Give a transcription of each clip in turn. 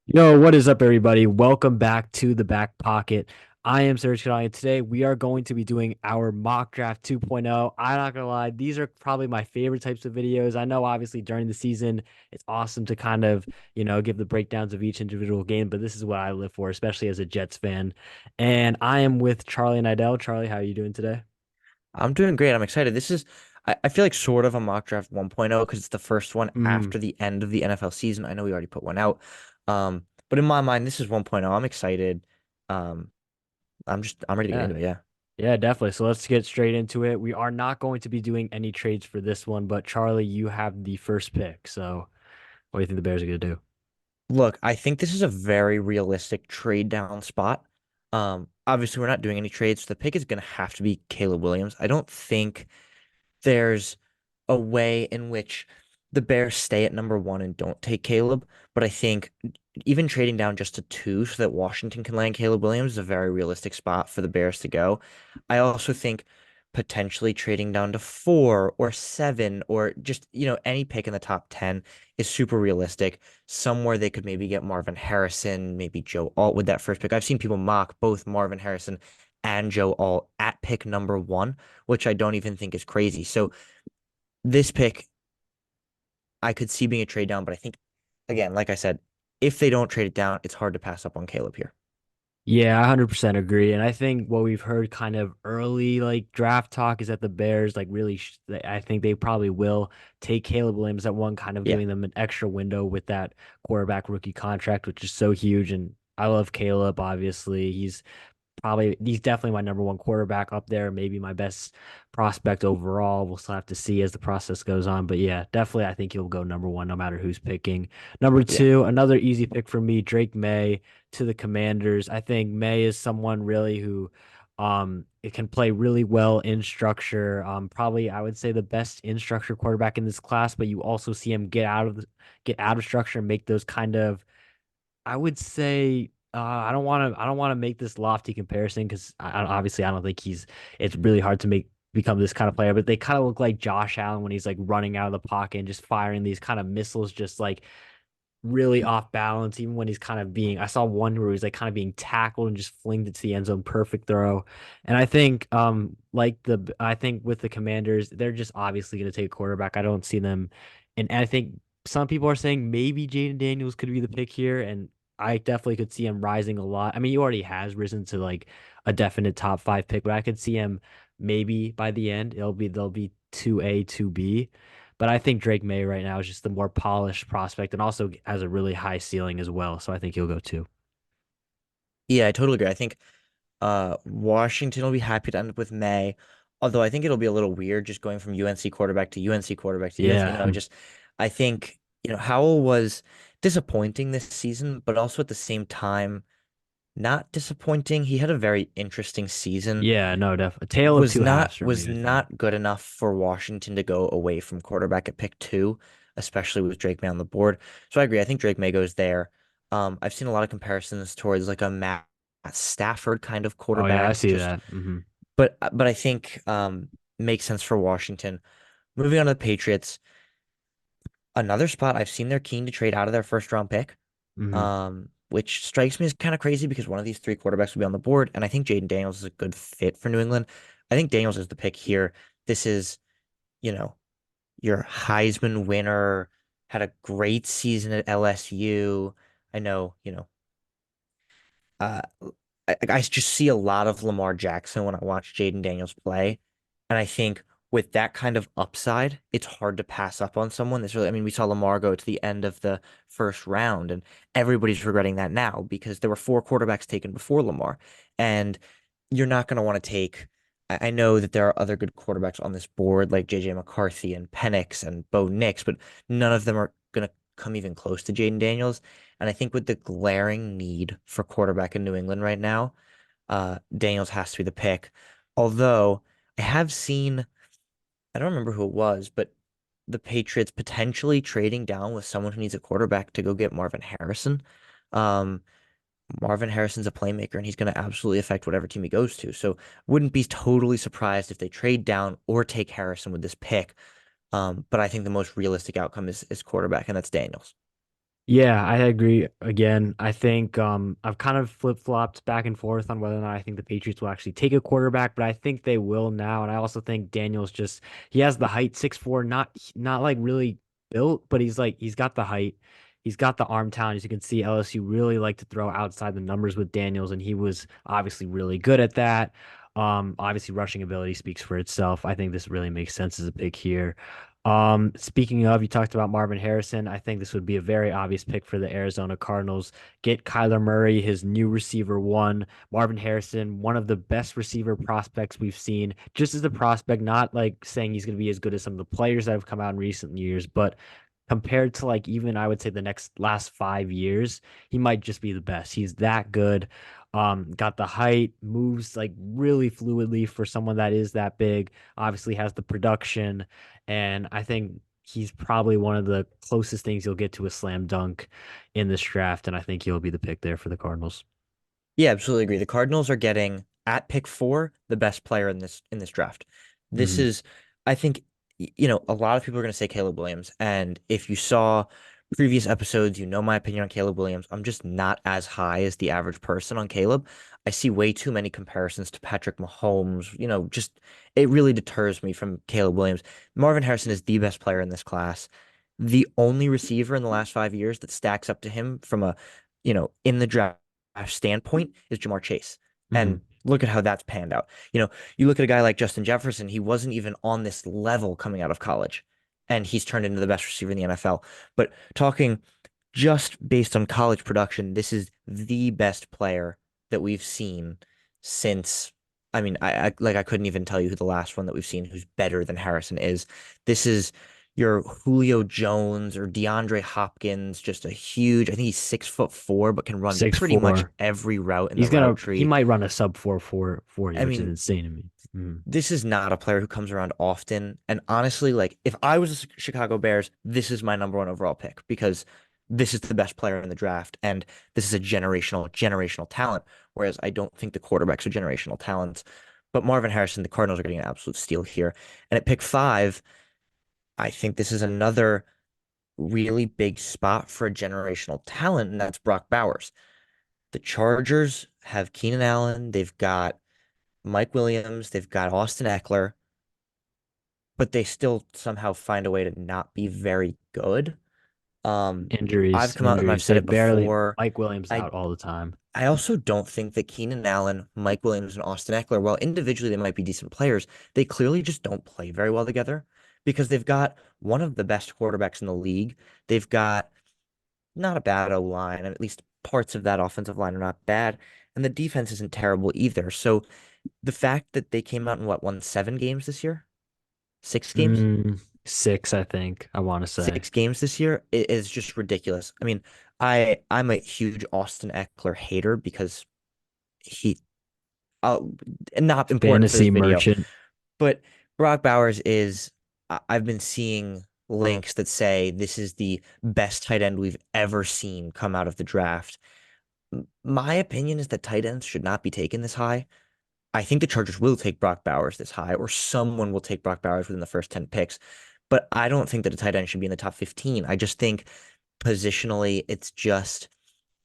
Yo, what is up, everybody? Welcome back to the Back Pocket. I am Serge Kanai, and today we are going to be doing our mock draft 2.0. I'm not gonna lie, these are probably my favorite types of videos. I know, obviously, during the season, it's awesome to kind of, give the breakdowns of each individual game, but this is what I live for, especially as a Jets fan. And I am with Charlie and Idell. Charlie, how are you doing today? I'm doing great. I'm excited. I feel like sort of a mock draft 1.0 because it's the first one Mm, after the end of the NFL season. I know we already put one out. But in my mind, this is 1.0. I'm excited. Um, I'm ready to get yeah. into it. Yeah. Yeah, definitely. So let's get straight into it. We are not going to be doing any trades for this one, but Charlie, you have the first pick. So what do you think the Bears are gonna do? Look, I think this is a very realistic trade down spot. Obviously, we're not doing any trades, so the pick is going to have to be Caleb Williams. I don't think there's a way in which the Bears stay at number one and don't take Caleb. But I think even trading down just to two so that Washington can land Caleb Williams is a very realistic spot for the Bears to go. I also think potentially trading down to four or seven or just, any pick in the top 10 is super realistic. Somewhere they could maybe get Marvin Harrison, maybe Joe Alt with that first pick. I've seen people mock both Marvin Harrison and Joe Alt at pick number one, which I don't even think is crazy. So this pick, I could see being a trade down, but I think, again, like I said, if they don't trade it down, it's hard to pass up on Caleb here. Yeah, I 100% agree. And I think what we've heard kind of early like draft talk is that the Bears like really I think they probably will take Caleb Williams at one, kind of Yeah. giving them an extra window with that quarterback rookie contract, which is so huge. And I love Caleb, obviously. He's definitely my number one quarterback up there, maybe my best prospect overall. We'll still have to see as the process goes on. But yeah, definitely I think he'll go number one no matter who's picking. Number Yeah. two, another easy pick for me, Drake May to the Commanders. I think May is someone really who it can play really well in structure. Probably I would say the best in structure quarterback in this class, but you also see him get out of structure and make those kind of, I would say, I don't want to make this lofty comparison because obviously I don't think it's really hard to become this kind of player, but they kind of look like Josh Allen when he's like running out of the pocket and just firing these kind of missiles, just like really off balance, even when he's kind of being, I saw one where he was like kind of being tackled and just flinged it to the end zone, perfect throw. And I think, I think with the Commanders, they're just obviously going to take a quarterback. I don't see them. And I think some people are saying maybe Jaden Daniels could be the pick here. And I definitely could see him rising a lot. I mean, he already has risen to like a definite top five pick, but I could see him maybe by the end, they'll be 2A, 2B. But I think Drake May right now is just the more polished prospect and also has a really high ceiling as well. So I think he'll go too. Yeah, I totally agree. I think Washington will be happy to end up with May, although I think it'll be a little weird just going from UNC quarterback to UNC quarterback to UNC. Yeah. Just I think, Howell was disappointing this season, but also at the same time not disappointing. He had a very interesting season. Yeah, no, definitely. A tale of two halves for me Was with him. not good enough for Washington to go away from quarterback at pick two, especially with Drake May on the board. So I agree. I think Drake May goes there. I've seen a lot of comparisons towards like a Matt Stafford kind of Oh yeah, I quarterback. see Just, that. but I think makes sense for Washington. Moving on to the Patriots, another spot I've seen they're keen to trade out of their first round pick. Which strikes me as kind of crazy because one of these three quarterbacks will be on the board, and I think Jaden Daniels is a good fit for New England. I think Daniels is the pick here. This is, you know, your Heisman winner, had a great season at LSU. I know, uh, I just see a lot of Lamar Jackson when I watch Jaden Daniels play. And I think with that kind of upside, it's hard to pass up on someone that's really, I mean, we saw Lamar go to the end of the first round, and everybody's regretting that now because there were four quarterbacks taken before Lamar. And you're not going to want to take, I know that there are other good quarterbacks on this board like JJ McCarthy and Penix and Bo Nix, but none of them are going to come even close to Jaden Daniels. And I think with the glaring need for quarterback in New England right now, Daniels has to be the pick. Although I have seen, I don't remember who it was, but the Patriots potentially trading down with someone who needs a quarterback to go get Marvin Harrison. Um, Marvin Harrison's a playmaker and he's going to absolutely affect whatever team he goes to. So wouldn't be totally surprised if they trade down or take Harrison with this pick. But I think the most realistic outcome is quarterback, and that's Daniels. Yeah, I agree. Again, I think I've kind of flip-flopped back and forth on whether or not I think the Patriots will actually take a quarterback, but I think they will now. And I also think Daniels just he has the height, 6'4", not like really built, but he's got the height. He's got the arm talent. As you can see, LSU really like to throw outside the numbers with Daniels, and he was obviously really good at that. Obviously rushing ability speaks for itself. I think this really makes sense as a pick here. Speaking of, you talked about Marvin Harrison. I think this would be a very obvious pick for the Arizona Cardinals. Get Kyler Murray, his new receiver one. Marvin Harrison, one of the best receiver prospects we've seen. Just as a prospect, not like saying he's going to be as good as some of the players that have come out in recent years, but compared to like even I would say the next last 5 years, he might just be the best. He's that good. Got the height, moves like really fluidly for someone that is that big. Obviously has the production, and I think he's probably one of the closest things you'll get to a slam dunk in this draft, and I think he'll be the pick there for the Cardinals. Yeah, absolutely agree. The Cardinals are getting at pick 4 the best player in this draft. This Hmm. is, I think, a lot of people are going to say Caleb Williams, and if you saw previous episodes, you know my opinion on Caleb Williams. I'm just not as high as the average person on Caleb. I see way too many comparisons to Patrick Mahomes. Just it really deters me from Caleb Williams. Marvin Harrison is the best player in this class. The only receiver in the last 5 years that stacks up to him from in the draft standpoint is Jamar Chase. Hmm. And look at how that's panned out. You look at a guy like Justin Jefferson, he wasn't even on this level coming out of college, and he's turned into the best receiver in the NFL. But talking just based on college production, this is the best player that we've seen since. I mean, I couldn't even tell you who the last one that we've seen who's better than Harrison is. This is your Julio Jones or DeAndre Hopkins, just a huge. I think he's 6'4", but can run Six pretty much four. every route in the route He tree. might run a sub 4.4 for you, I which is mean, insane to me. Mhm. this is not a player who comes around often. And honestly, like if I was the Chicago Bears, this is my number one overall pick because this is the best player in the draft, and this is a generational talent. Whereas I don't think the quarterbacks are generational talents. But Marvin Harrison, the Cardinals are getting an absolute steal here. And at pick 5, I think this is another really big spot for a generational talent, and that's Brock Bowers. The Chargers have Keenan Allen, they've got Mike Williams, they've got Austin Eckler, but they still somehow find a way to not be very good. I've come out and I've Injuries. said They it barely, before. Mike Williams I out all the time. I also don't think that Keenan Allen, Mike Williams, and Austin Eckler, while individually they might be decent players, they clearly just don't play very well together because they've got one of the best quarterbacks in the league. They've got not a bad O line, and at least parts of that offensive line are not bad, and the defense isn't terrible either. So the fact that they came out and won 7 games this year, 6 games, Six, I think, I want to say. 6 games this year is just ridiculous. I mean, I'm a huge Austin Eckler hater because he uh, not important for this Fantasy video, merchant. but Brock Bowers is. I've been seeing links that say this is the best tight end we've ever seen come out of the draft. My opinion is that tight ends should not be taken this high. I think the Chargers will take Brock Bowers this high, or someone will take Brock Bowers within the first 10 picks. But I don't think that a tight end should be in the top 15. I just think positionally, it's just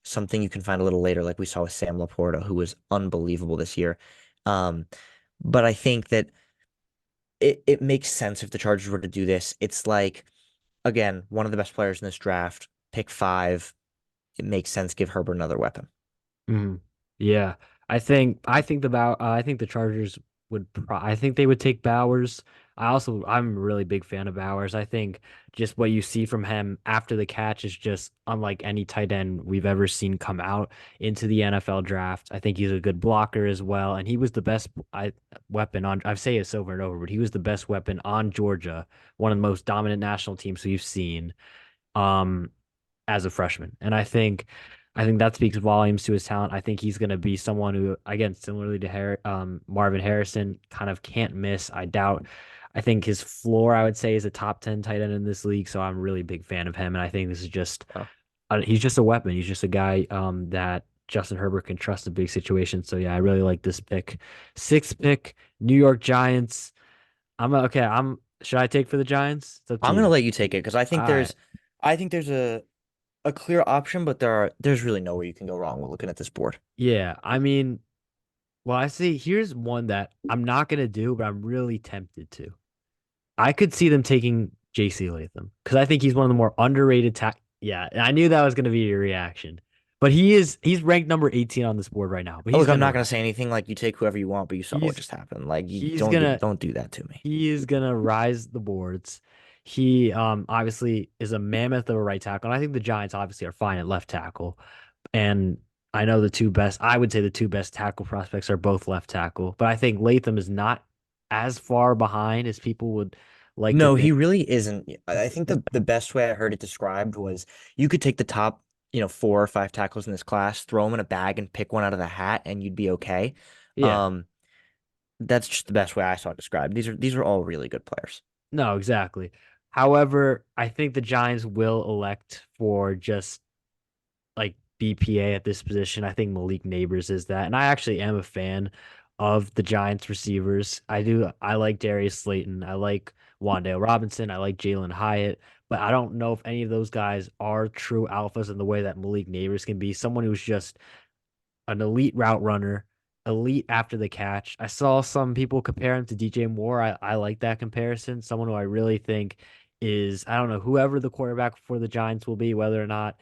something you can find a little later, like we saw with Sam Laporta, who was unbelievable this year. Um, but I think that it makes sense if the Chargers were to do this. It's like, again, one of the best players in this draft, pick 5. It makes sense. Give Herbert another weapon. Mhm. Yeah, I think the Chargers I think they would take Bowers. I'm a really big fan of Bowers. I think just what you see from him after the catch is just unlike any tight end we've ever seen come out into the NFL draft. I think he's a good blocker as well, and he was the best weapon on. I say this over and over, but he was the best weapon on Georgia, one of the most dominant national teams we've seen. Um, as a freshman. And I think that speaks volumes to his talent. I think he's going to be someone who, again, similarly to Marvin Harrison, kind of can't miss. I think his floor, I would say, is a top 10 tight end in this league. So I'm a really big fan of him. And I think this is just, Oh. he's just a weapon. He's just a guy that Justin Herbert can trust in big situations. So yeah, I really like this pick. Sixth pick, New York Giants. Okay. Should I take for the Giants? It's up to I'm gonna you. let you take it because All right. I think there's a a clear option, but there's really nowhere you can go wrong with looking at this board. Yeah, I mean, well, I see. Here's one that I'm not gonna do, but I'm really tempted to. I could see them taking JC Latham because I think he's one of the more underrated. Yeah, and I knew that was gonna be your reaction, but he's ranked number 18 on this board right now. But he's Look, I'm gonna not gonna rise. say anything like you take whoever you want, but you saw what He's just happened. Like you he's gonna don't do that to me. he is gonna rise the boards. He obviously is a mammoth of a right tackle, and I think the Giants obviously are fine at left tackle. And I know I would say the two best tackle prospects are both left tackle, but I think Latham is not as far behind as people would like to No, he think. really isn't. I think the best way I heard it described was you could take the top, 4 or 5 tackles in this class, throw them in a bag and pick one out of the hat and you'd be okay. Yeah, Um, that's just the best way I saw it described. These are all really good players. no, exactly. However, I think the Giants will elect for just like BPA at this position. I think Malik Neighbors is that. And I actually am a fan of the Giants receivers. I like Darius Slayton. I like Wandale Robinson. I like Jalen Hyatt. But I don't know if any of those guys are true alphas in the way that Malik Neighbors can be. Someone who's just an elite route runner, elite after the catch. I saw some people compare him to DJ Moore. I like that comparison. Someone who I really think is, I don't know, whoever the quarterback for the Giants will be, whether or not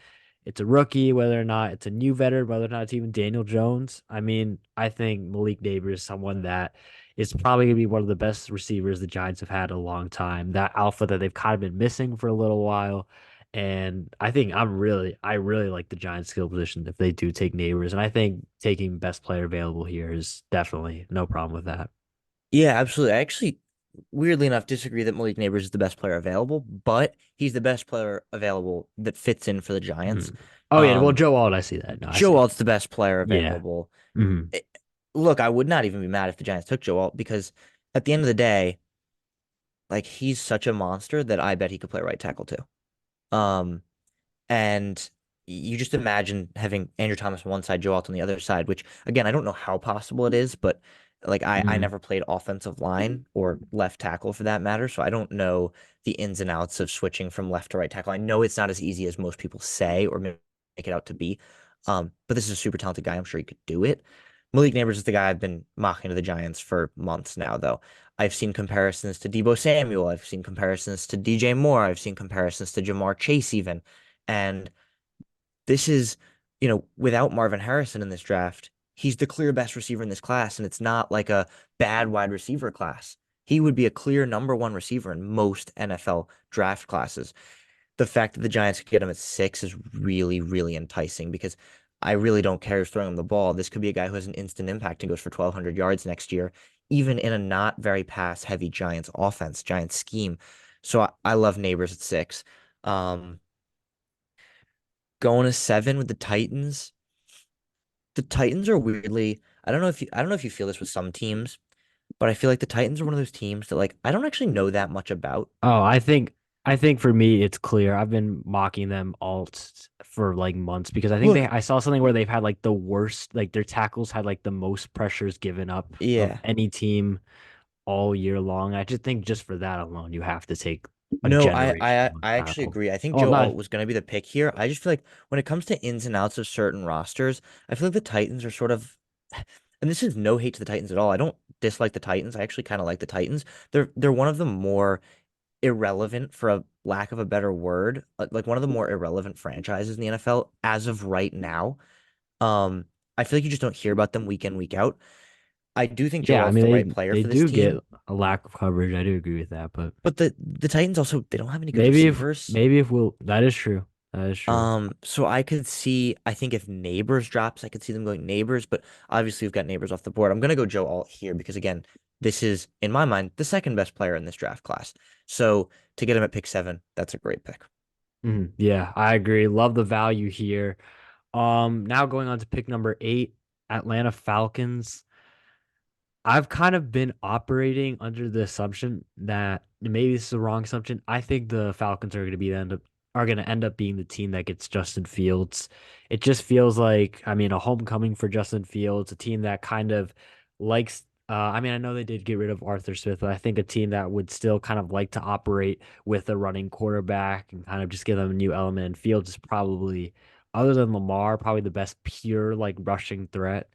it's a rookie, whether or not it's a new veteran, whether or not it's even Daniel Jones. I mean, I think Malik Neighbors is someone that is probably going to be one of the best receivers the Giants have had in a long time. That alpha that they've kind of been missing for a little while. And I really like the Giants skill position if they do take Neighbors. And I think taking best player available here is definitely no problem with that. Yeah, absolutely. I actually, weirdly enough, disagree that Malik Neighbors is the best player available, but he's the best player available that fits in for the Giants. Mhm. Oh yeah, well Um, Joe Alt, I see that. No, I Joe see. Alt's the best player Yeah. available. Hmm. It- Look, I would not even be mad if the Giants took Joe Alt because at the end of the day, like he's such a monster that I bet he could play right tackle too. Um, and you just imagine having Andrew Thomas on one side, Joe Alt on the other side, which again, I don't know how possible it is, but like I Hmm. never played offensive line or left tackle for that matter. So I don't know the ins and outs of switching from left to right tackle. I know it's not as easy as most people say or make it out to be. But this is a super talented guy. I'm sure he could do it. Malik Neighbors is the guy I've been mocking to the Giants for months now, though. I've seen comparisons to Debo Samuel. I've seen comparisons to DJ Moore. I've seen comparisons to Jamar Chase even. And this is, without Marvin Harrison in this draft, he's the clear best receiver in this class, and it's not like a bad wide receiver class. He would be a clear number one receiver in most NFL draft classes. The fact that the Giants could get him at 6 is really, really enticing because I really don't care who's throwing him the ball. This could be a guy who has an instant impact and goes for 1,200 yards next year, even in a not very pass heavy Giants offense, Giants scheme. So I love Neighbors at 6. Um, Going to 7 with the Titans. The Titans are weirdly, I don't know if you feel this with some teams, but I feel like the Titans are one of those teams that like I don't actually know that much about. Oh, I think for me it's clear. I've been mocking them alt for like months because Look, I saw something where they've had like the worst, like their tackles had like the most pressures given up of yeah. any team all year long. I just think just for that alone, you have to take a No, generational I actually tackle. agree. I think Oh, I'm Joe not. Alt was going to be the pick here. I just feel like when it comes to ins and outs of certain rosters, I feel like the Titans are sort of, and this is no hate to the Titans at all. I don't dislike the Titans. I actually kind of like the Titans. They're one of the more irrelevant, for a lack of a better word, like one of the more irrelevant franchises in the NFL as of right now. Um, I feel like you just don't hear about them week in, week out. I do think Joe Yeah, I Alt's mean the right player they for this do get team, a lack of coverage. I do agree with that, but but the Titans also they don't have any good receivers. maybe if we'll that is true. That is true. So I could see, I think if Neighbors drops, I could see them going Neighbors, but obviously we've got Neighbors off the board. I'm gonna go Joe Alt here because again, this is, in my mind, the second best player in this draft class. So to get him at pick 7, that's a great pick. Mhm. Yeah, I agree. Love the value here. Now going on to pick number 8, Atlanta Falcons. I've kind of been operating under the assumption that maybe this is the wrong assumption. I think the Falcons are going to end up being the team that gets Justin Fields. It just feels like, I mean, a homecoming for Justin Fields, a team that kind of likes. I mean, I know they did get rid of Arthur Smith, but I think a team that would still kind of like to operate with a running quarterback and kind of just give them a new element in field is probably, other than Lamar, probably the best pure like rushing threat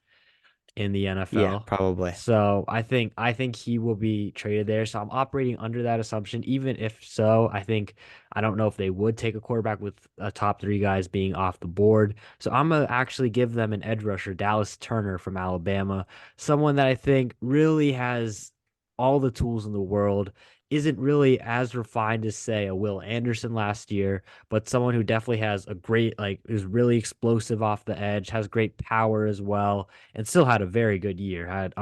in the Yeah, NFL. probably. So I think he will be traded there. So I'm operating under that assumption. Even if so, I don't know if they would take a quarterback with a top three guys being off the board. So I'm gonna actually give them an edge rusher, Dallas Turner from Alabama, someone that I think really has all the tools in the world. Isn't really as refined as say a Will Anderson last year, but someone who definitely has a great like is really explosive off the edge, has great power as well, and still had a very good year. Had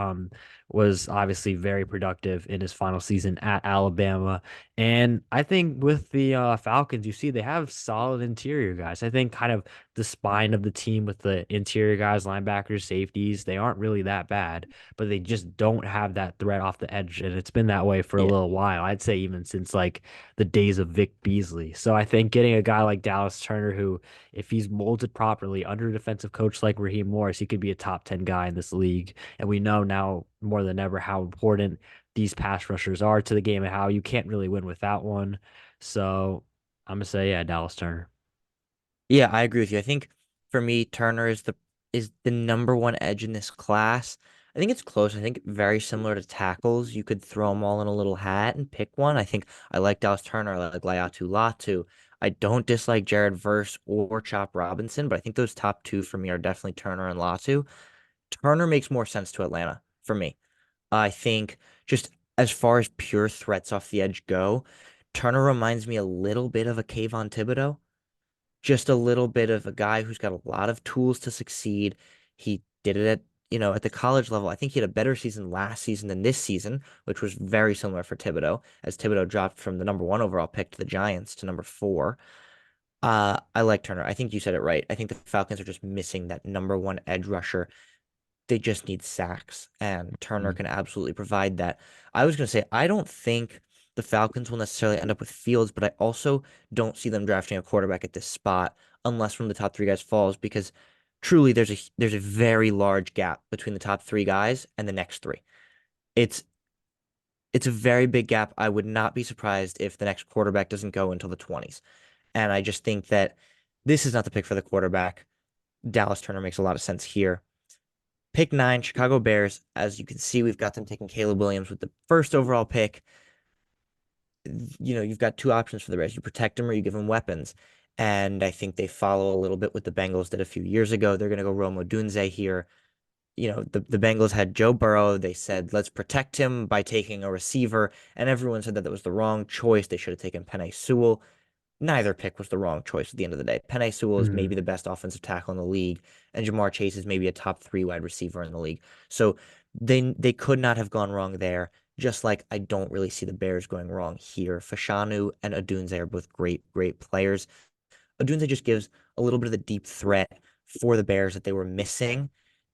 was obviously very productive in his final season at Alabama. And I think with the Falcons, you see they have solid interior guys. I think kind of the spine of the team with the interior guys, linebackers, safeties, they aren't really that bad, but they just don't have that threat off the edge. And it's been that way for a Yeah. little while. I'd say even since like the days of Vic Beasley. So I think getting a guy like Dallas Turner, who if he's molded properly under a defensive coach like Raheem Morris, he could be a top 10 guy in this league. And we know now more than ever how important these pass rushers are to the game and how you can't really win without one. So I'm gonna say, yeah, Dallas Turner. Yeah, I agree with you. I think for me, Turner is the number one edge in this class. I think it's close. I think very similar to tackles. You could throw them all in a little hat and pick one. I think I like Dallas Turner. I like Laiatu Latu. I don't dislike Jared Verse or Chop Robinson, but I think those top two for me are definitely Turner and Latu. Turner makes more sense to Atlanta for me. I think just as far as pure threats off the edge go, Turner reminds me a little bit of a Kayvon Thibodeau, just a little bit of a guy who's got a lot of tools to succeed. He did it at the college level. I think he had a better season last season than this season, which was very similar for Thibodeau, as Thibodeau dropped from the number one overall pick to the Giants to number four. I like Turner. I think you said it right. I think the Falcons are just missing that number one edge rusher. They just need sacks, and Turner Mm. can absolutely provide that. I was going to say, I don't think the Falcons will necessarily end up with Fields, but I also don't see them drafting a quarterback at this spot unless one of the top three guys falls, because truly there's a very large gap between the top three guys and the next three. It's it's a very big gap. I would not be surprised if the next quarterback doesn't go until the 20s. And I just think that this is not the pick for the quarterback. Dallas Turner makes a lot of sense here. Pick nine, Chicago Bears. As you can see, we've got them taking Caleb Williams with the first overall pick. You've got two options for the Bears. You protect them or you give them weapons. And I think they follow a little bit what the Bengals did a few years ago. They're going to go Rome Odunze here. The Bengals had Joe Burrow. They said, let's protect him by taking a receiver. And everyone said that that was the wrong choice. They should have taken Penei Sewell. Neither pick was the wrong choice at the end of the day. Penei Sewell is Mhm. maybe the best offensive tackle in the league, and Jamar Chase is maybe a top three wide receiver in the league. So they could not have gone wrong there. Just like I don't really see the Bears going wrong here. Fashanu and Adunze are both great, great players. Odunze just gives a little bit of the deep threat for the Bears that they were missing.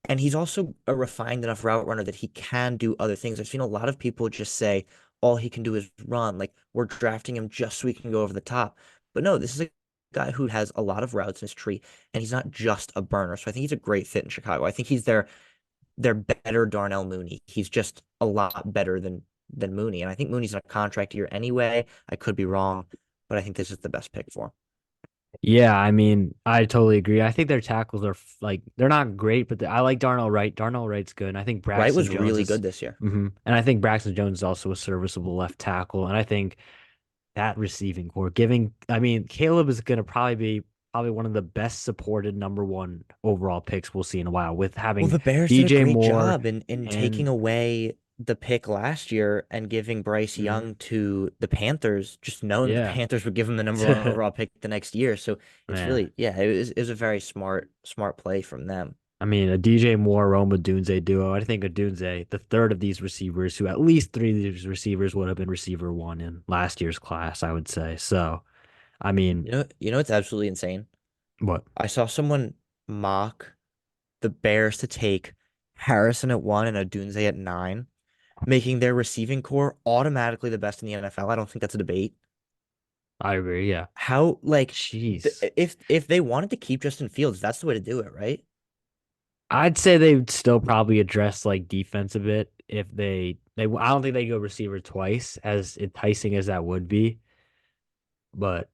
And he's also a refined enough route runner that he can do other things. I've seen a lot of people just say all he can do is run. Like we're drafting him just so he can go over the top. But no, this is a guy who has a lot of routes in his tree, and he's not just a burner. So I think he's a great fit in Chicago. I think he's their better Darnell Mooney. He's just a lot better than Mooney. And I think Mooney's in a contract year anyway. I could be wrong, but I think this is the best pick for him. Yeah, I mean, I totally agree. I think their tackles are like they're not great, but I like Darnell Wright. Darnell Wright's good. And I think Wright Braxton was Jones really is, good this year. and I think Braxton Jones is also a serviceable left tackle. And I think that receiving core, I mean, Caleb is going to probably one of the best supported number one overall picks we'll see in a while with Well, having the Bears did a DJ great Moore job in taking and away the pick last year and giving Bryce mhm, Young to the Panthers, just knowing that the yeah. Panthers would give him the number one overall pick the next year. So it's Man, really, yeah, it was a very smart play from them. I mean, a DJ Moore, Roma Dunze duo. I think a Dunze, the third of these receivers, who at least three of these receivers would have been receiver one in last year's class, I would say. So, I mean, It's absolutely insane. what? I saw someone mock the Bears to take Harrison at one and Odunze at nine, making their receiving core automatically the best in the NFL. I don't think that's a debate. I agree. Yeah. How like Jeez. if they wanted to keep Justin Fields, that's the way to do it, right? I'd say they would still probably address like defense a bit if they I don't think they go receiver twice as enticing as that would be, but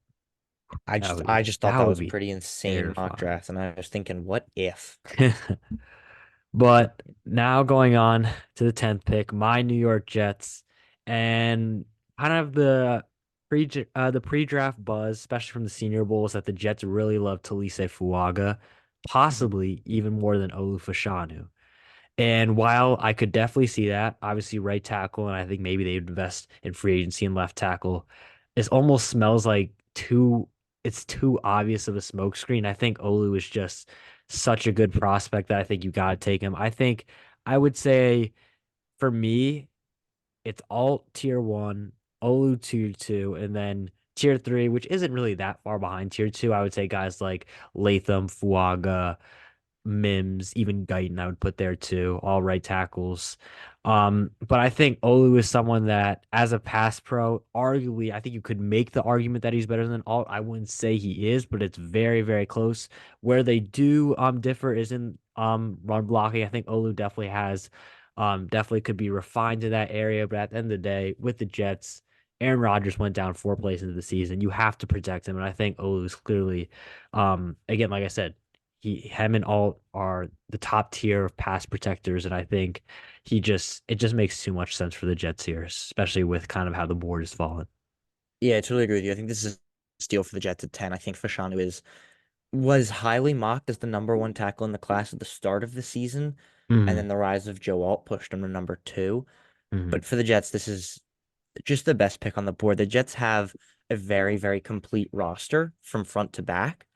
I just thought that that would was a be pretty insane mock terrifying. draft, and I was thinking, what if? But now going on to the 10th pick, my New York Jets, and kind of the pre-draft buzz, especially from the Senior Bowl, is that the Jets really love Talise Fuaga, Mhm. possibly even more than Olu Fashanu. And while I could definitely see that, obviously right tackle, and I think maybe they'd invest in free agency and left tackle, it almost smells like it's too obvious of a smokescreen. I think Olu is just such a good prospect that I think you gotta take him. I think I would say for me, it's all tier one, Olu tier two, and then tier three, which isn't really that far behind tier two. I would say guys like Latham, Fuaga, Mims, even Guyton, I would put there too, all right tackles. But I think Olu is someone that, as a pass pro, arguably, I think you could make the argument that he's better than all. I wouldn't say he is, but it's very, very close. Where they do differ is in run blocking. I think Olu definitely has definitely could be refined to that area. But at the end of the day, with the Jets, Aaron Rodgers went down 4 plays into the season. You have to protect him, and I think Olu is clearly, again, like I said, him and Alt are the top tier of pass protectors, and I think it just makes too much sense for the Jets here, especially with kind of how the board has fallen. Yeah, I totally agree with you. I think this is a steal for the Jets at 10. I think Fashanu was highly mocked as the number one tackle in the class at the start of the season, and Hmm. then the rise of Joe Alt pushed him to number two. Hmm. But for the Jets, this is just the best pick on the board. The Jets have a very, very complete roster from front to back.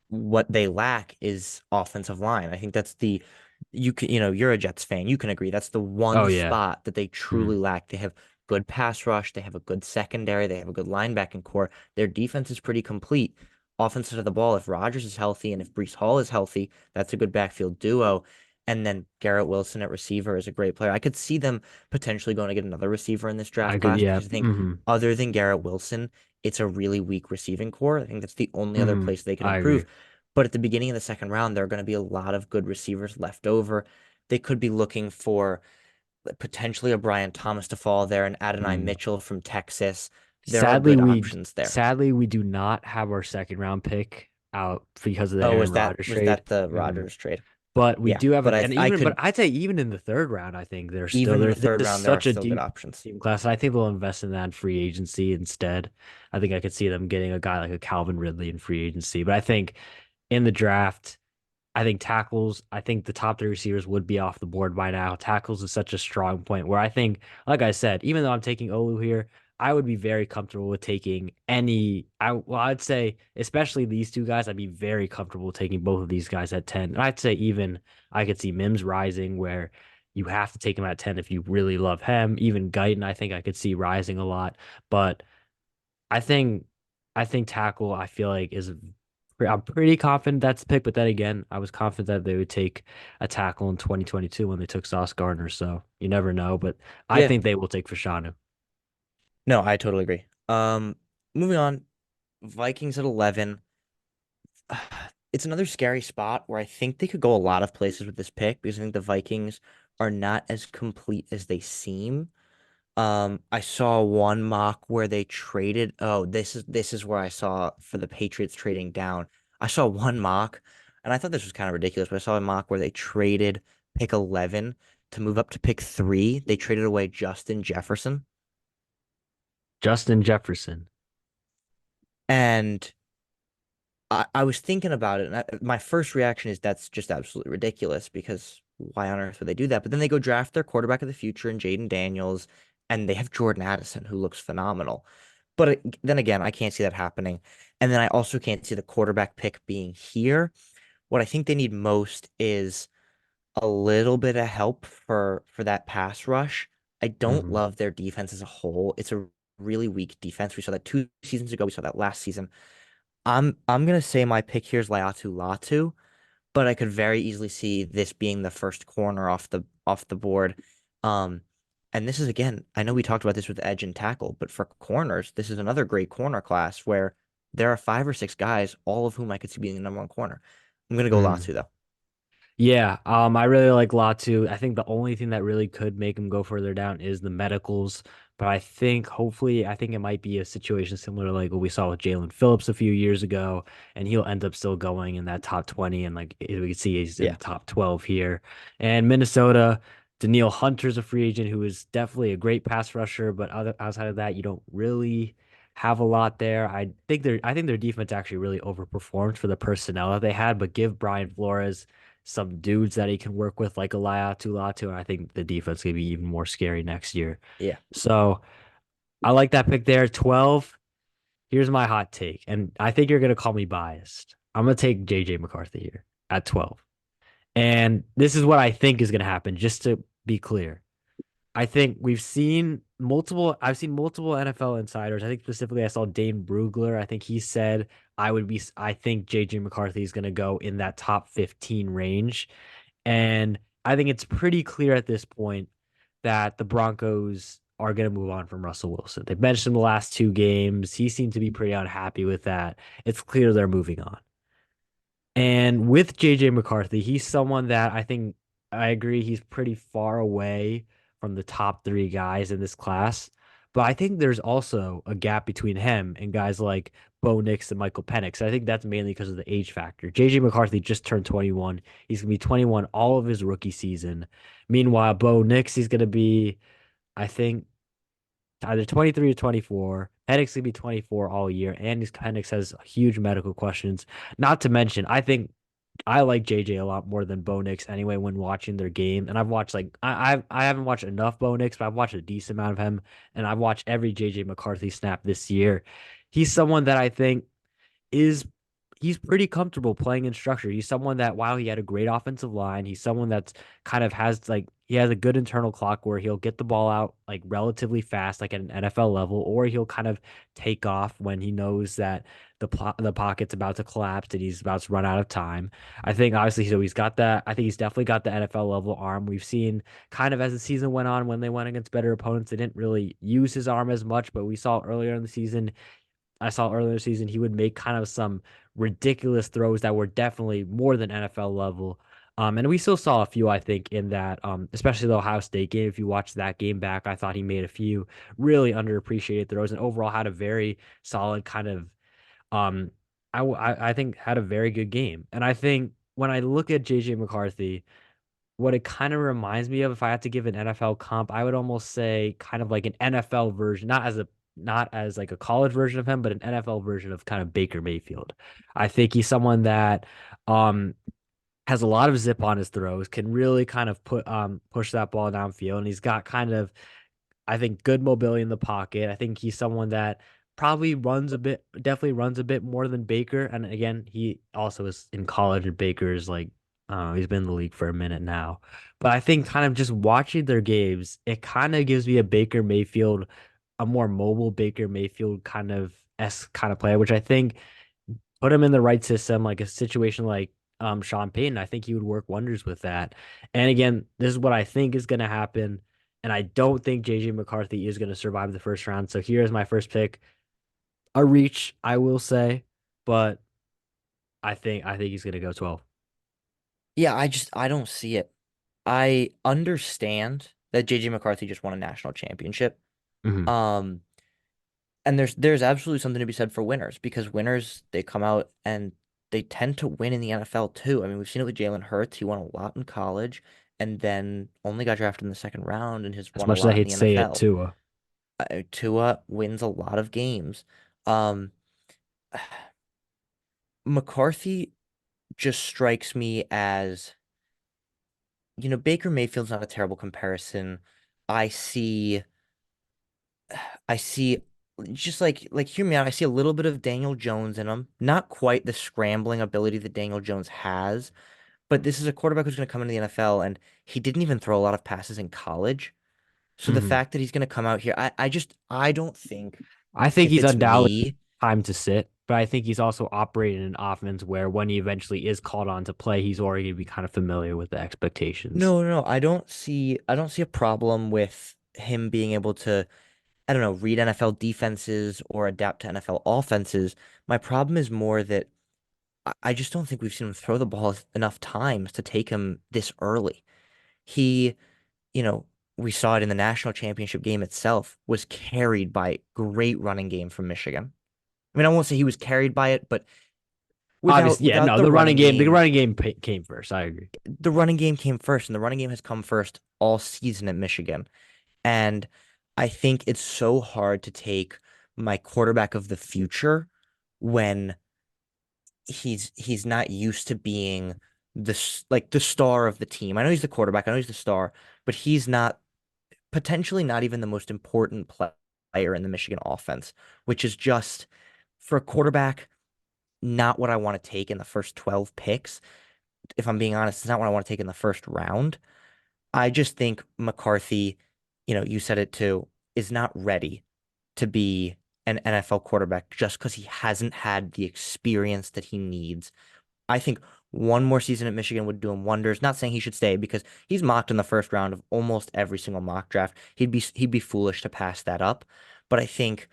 What they lack is offensive line. I think that's the you can, you're a Jets fan. You can agree that's the Oh one yeah. spot that they Hmm. truly lack. They have good pass rush, they have a good secondary, they have a good linebacking core. Their defense is pretty complete. Offense side of the ball, if Rodgers is healthy and if Breece Hall is healthy, that's a good backfield duo. And then Garrett Wilson at receiver is a great player. I could see them potentially going to get another receiver in this draft I could, class yeah. because I think Hmm. other than Garrett Wilson, it's a really weak receiving core. I think that's the only other Hmm. place they could I agree. improve. But at the beginning of the second round, there are going to be a lot of good receivers left over. They could be looking for potentially a Brian Thomas to fall there and Adonai Mm. Mitchell from Texas. There are Sadly, good we options there. sadly we do not have our second round pick out because of the Oh, Aaron Rodgers was trade. that the Hmm. Rodgers trade? But we Yeah, do have but a, and I even, but could I'd say even in the third round, I think they're still even in there. the This third is round there are such a still good deep options. team class. And I think they'll invest in that in free agency instead. I think I could see them getting a guy like a Calvin Ridley in free agency. But I think in the draft, I think tackles, I think the top three receivers would be off the board by now. Tackles is such a strong point where I think, like I said, even though I'm taking Olu here, I would be very comfortable with taking I'd say, especially these two guys, I'd be very comfortable taking both of these guys at 10. And I'd say even I could see Mims rising where you have to take him at 10 if you really love him. Even Guyton, I think I could see rising a lot. But I think I think tackle I feel like is I'm pretty confident that's the pick, but then again, I was confident that they would take a tackle in 2022 when they took Sauce Gardner, so you never know, but I Yeah, think they will take Fashanu. no, I totally agree. Moving on, Vikings at 11. It's another scary spot where I think they could go a lot of places with this pick because I think the Vikings are not as complete as they seem. I saw one mock where they traded. Oh, this is where I saw for the Patriots trading down. I saw one mock, and I thought this was kind of ridiculous, but I saw a mock where they traded pick 11 to move up to pick 3. They traded away Justin Jefferson. Justin Jefferson. And I was thinking about it, and my first reaction is that's just absolutely ridiculous because why on earth would they do that? But then they go draft their quarterback of the future in Jaden Daniels, and they have Jordan Addison, who looks phenomenal. But then again, I can't see that happening. And then I also can't see the quarterback pick being here. What I think they need most is a little bit of help for that pass rush. I don't Hmm. love their defense as a whole. It's a really weak defense. We saw that 2 seasons ago. We saw that last season. I'm gonna say my pick here is Laiatu Latu, but I could very easily see this being the first corner off the board. Um, and this is again, I know we talked about this with edge and tackle, but for corners, this is another great corner class where there are 5 or 6 guys, all of whom I could see being the number one corner. I'm gonna go Mm. Latu though. Yeah, I really like Latu. I think the only thing that really could make him go further down is the medicals. But I think hopefully, I think it might be a situation similar to like what we saw with Jalen Phillips a few years ago, and he'll end up still going in that top 20, and like we can see he's in Yeah. the top 12 here. And Minnesota, Daniil Hunter's a free agent who is definitely a great pass rusher, but outside of that, you don't really have a lot there. I think their defense actually really overperformed for the personnel that they had, but give Brian Flores some dudes that he can work with, like Aliyah Latu, and I think the defense could be even more scary next year. Yeah. So I like that pick there. 12. Here's my hot take, and I think you're gonna call me biased. I'm gonna take JJ McCarthy here at 12. And this is what I think is gonna happen, just to be clear. I think I've seen multiple NFL insiders. I think specifically I saw Dane Brugler. I think he said I think JJ McCarthy is going to go in that top 15 range. And I think it's pretty clear at this point that the Broncos are going to move on from Russell Wilson. They benched him the last two games. He seemed to be pretty unhappy with that. It's clear they're moving on. And with JJ McCarthy, he's someone that I think I agree he's pretty far away from the top three guys in this class. But I think there's also a gap between him and guys like Bo Nix and Michael Penix. I think that's mainly because of the age factor. JJ McCarthy just turned 21. He's gonna be 21 all of his rookie season. Meanwhile, Bo Nix, he's gonna be, I think, either 23 or 24. Penix gonna be 24 all year, and his Penix has huge medical questions. Not to mention, I think I like JJ a lot more than Bo Nix anyway when watching their game. And I've watched like I haven't watched enough Bo Nix, but I've watched a decent amount of him, and I've watched every JJ McCarthy snap this year. He's someone that I think is he's pretty comfortable playing in structure. He's someone that while he had a great offensive line, he's someone that's kind of has like he has a good internal clock where he'll get the ball out like relatively fast, like at an NFL level, or he'll kind of take off when he knows that the pocket's about to collapse and he's about to run out of time. I think obviously so he's got that. I think he's definitely got the NFL level arm. We've seen kind of as the season went on when they went against better opponents, they didn't really use his arm as much, but we saw earlier in the season I saw earlier this season, he would make kind of some ridiculous throws that were definitely more than NFL level. And we still saw a few, I think, in that, especially the Ohio State game. If you watch that game back, I thought he made a few really underappreciated throws and overall had a very solid kind of, um, I think had a very good game. And I think when I look at JJ McCarthy, what it kind of reminds me of, if I had to give an NFL comp, I would almost say kind of like an NFL version, not as like a college version of him, but an NFL version of kind of Baker Mayfield. I think he's someone that um has a lot of zip on his throws, can really kind of push that ball downfield, and he's got kind of I think good mobility in the pocket. I think he's someone that definitely runs a bit more than Baker. And again, he also is in college, and Baker's like, he's been in the league for a minute now. But I think kind of just watching their games, it kind of gives me a more mobile Baker Mayfield kind of kind of player, which I think put him in the right system, like a situation like Sean Payton. I think he would work wonders with that. And again, this is what I think is going to happen. And I don't think JJ McCarthy is going to survive the first round. So here's my first pick. A reach, I will say, but I think he's going to go 12. Yeah, I don't see it. I understand that JJ McCarthy just won a national championship. Hmm. Um, and there's absolutely something to be said for winners because winners they come out and they tend to win in the NFL too. I mean, we've seen it with Jalen Hurts. He won a lot in college and then only got drafted in the second round and has As won a much as I lot in hate the to say it, NFL. Tua. Tua wins a lot of games. Um, McCarthy just strikes me as, Baker Mayfield's not a terrible comparison. I see, I see just hear me out. I see a little bit of Daniel Jones in him. Not quite the scrambling ability that Daniel Jones has, but this is a quarterback who's going to come into the NFL and he didn't even throw a lot of passes in college. So the Hmm. fact that he's going to come out here, I don't think I think if he's it's undoubtedly me. time to sit, but I think he's also operating an offense where when he eventually is called on to play, he's already going to be kind of familiar with the expectations. No, no, I don't see a problem with him being able to, I don't know, read NFL defenses or adapt to NFL offenses. My problem is more that I just don't think we've seen him throw the ball enough times to take him this early. He, you know, we saw it in the national championship game itself, was carried by great running game from Michigan. I mean, I won't say he was carried by it, but Obviously, yeah, without no, the running game came first. I agree. the running game came first, and the running game has come first all season at Michigan. And I think it's so hard to take my quarterback of the future when he's not used to being the star of the team. I know he's the quarterback, I know he's the star, but he's not potentially not even the most important player in the Michigan offense, which is just for a quarterback not what I want to take in the first 12 picks. If I'm being honest, it's not what I want to take in the first round. I just think McCarthy, you said it too, is not ready to be an NFL quarterback just because he hasn't had the experience that he needs. I think one more season at Michigan would do him wonders. Not saying he should stay because he's mocked in the first round of almost every single mock draft. He'd be foolish to pass that up. But I think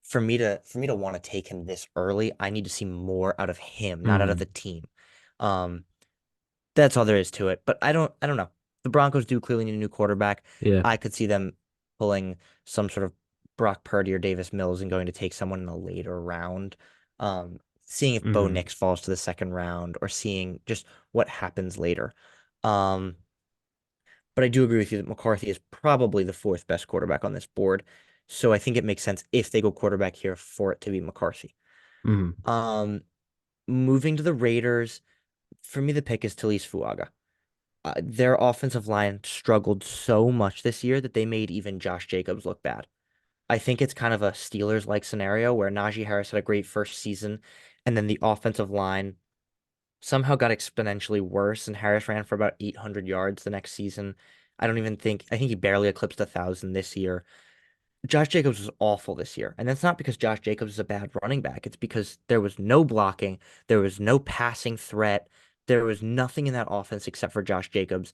for me to want to take him this early, I need to see more out of him, not out of the Mm, team. Um, that's all there is to it. But I don't know. The Broncos do clearly need a new quarterback. yeah. I could see them pulling some sort of Brock Purdy or Davis Mills and going to take someone in a later round. Seeing if Bo Hmm. Nix falls to the second round or seeing just what happens later. Um, but I do agree with you that McCarthy is probably the fourth best quarterback on this board. So I think it makes sense if they go quarterback here for it to be McCarthy. Hmm. Um, moving to the Raiders, for me, the pick is Talise Fuaga. Their offensive line struggled so much this year that they made even Josh Jacobs look bad. I think it's kind of a Steelers-like scenario where Najee Harris had a great first season, and then the offensive line somehow got exponentially worse, and Harris ran for about 800 yards the next season. I think he barely eclipsed 1,000 this year. Josh Jacobs was awful this year. And that's not because Josh Jacobs is a bad running back. It's because there was no blocking, there was no passing threat, there was nothing in that offense except for Josh Jacobs.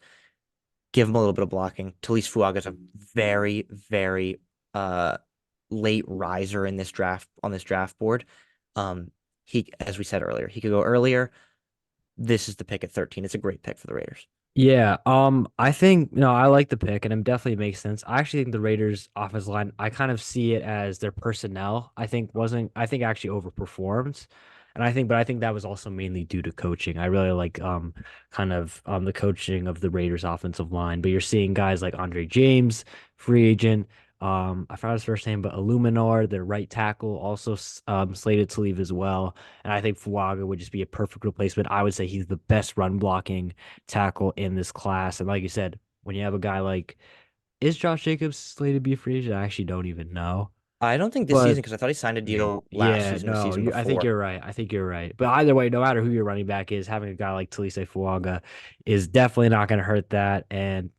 Give him a little bit of blocking. Talise Fuaga is a very, very uh late riser in this draft on this draft board. Um, as we said earlier, he could go earlier. This is the pick at 13. It's a great pick for the Raiders. Yeah, I think I like the pick, and it definitely makes sense. I actually think the Raiders' offensive line, I kind of see it as their personnel. I think actually overperformed, and I think that was also mainly due to coaching. I really like kind of the coaching of the Raiders' offensive line, but you're seeing guys like Andre James, free agent. I forgot his first name, but Illuminor, their right tackle, also slated to leave as well. And I think Fuaga would just be a perfect replacement. I would say he's the best run blocking tackle in this class. And like you said, when you have a guy like, is Josh Jacobs slated to be a free agent? I actually don't even know. I don't think this But season because I thought he signed a deal last yeah, season or no, season I think before. you're right. I think you're right. But either way, no matter who your running back is, having a guy like Talise Fuaga is definitely not going to hurt that. And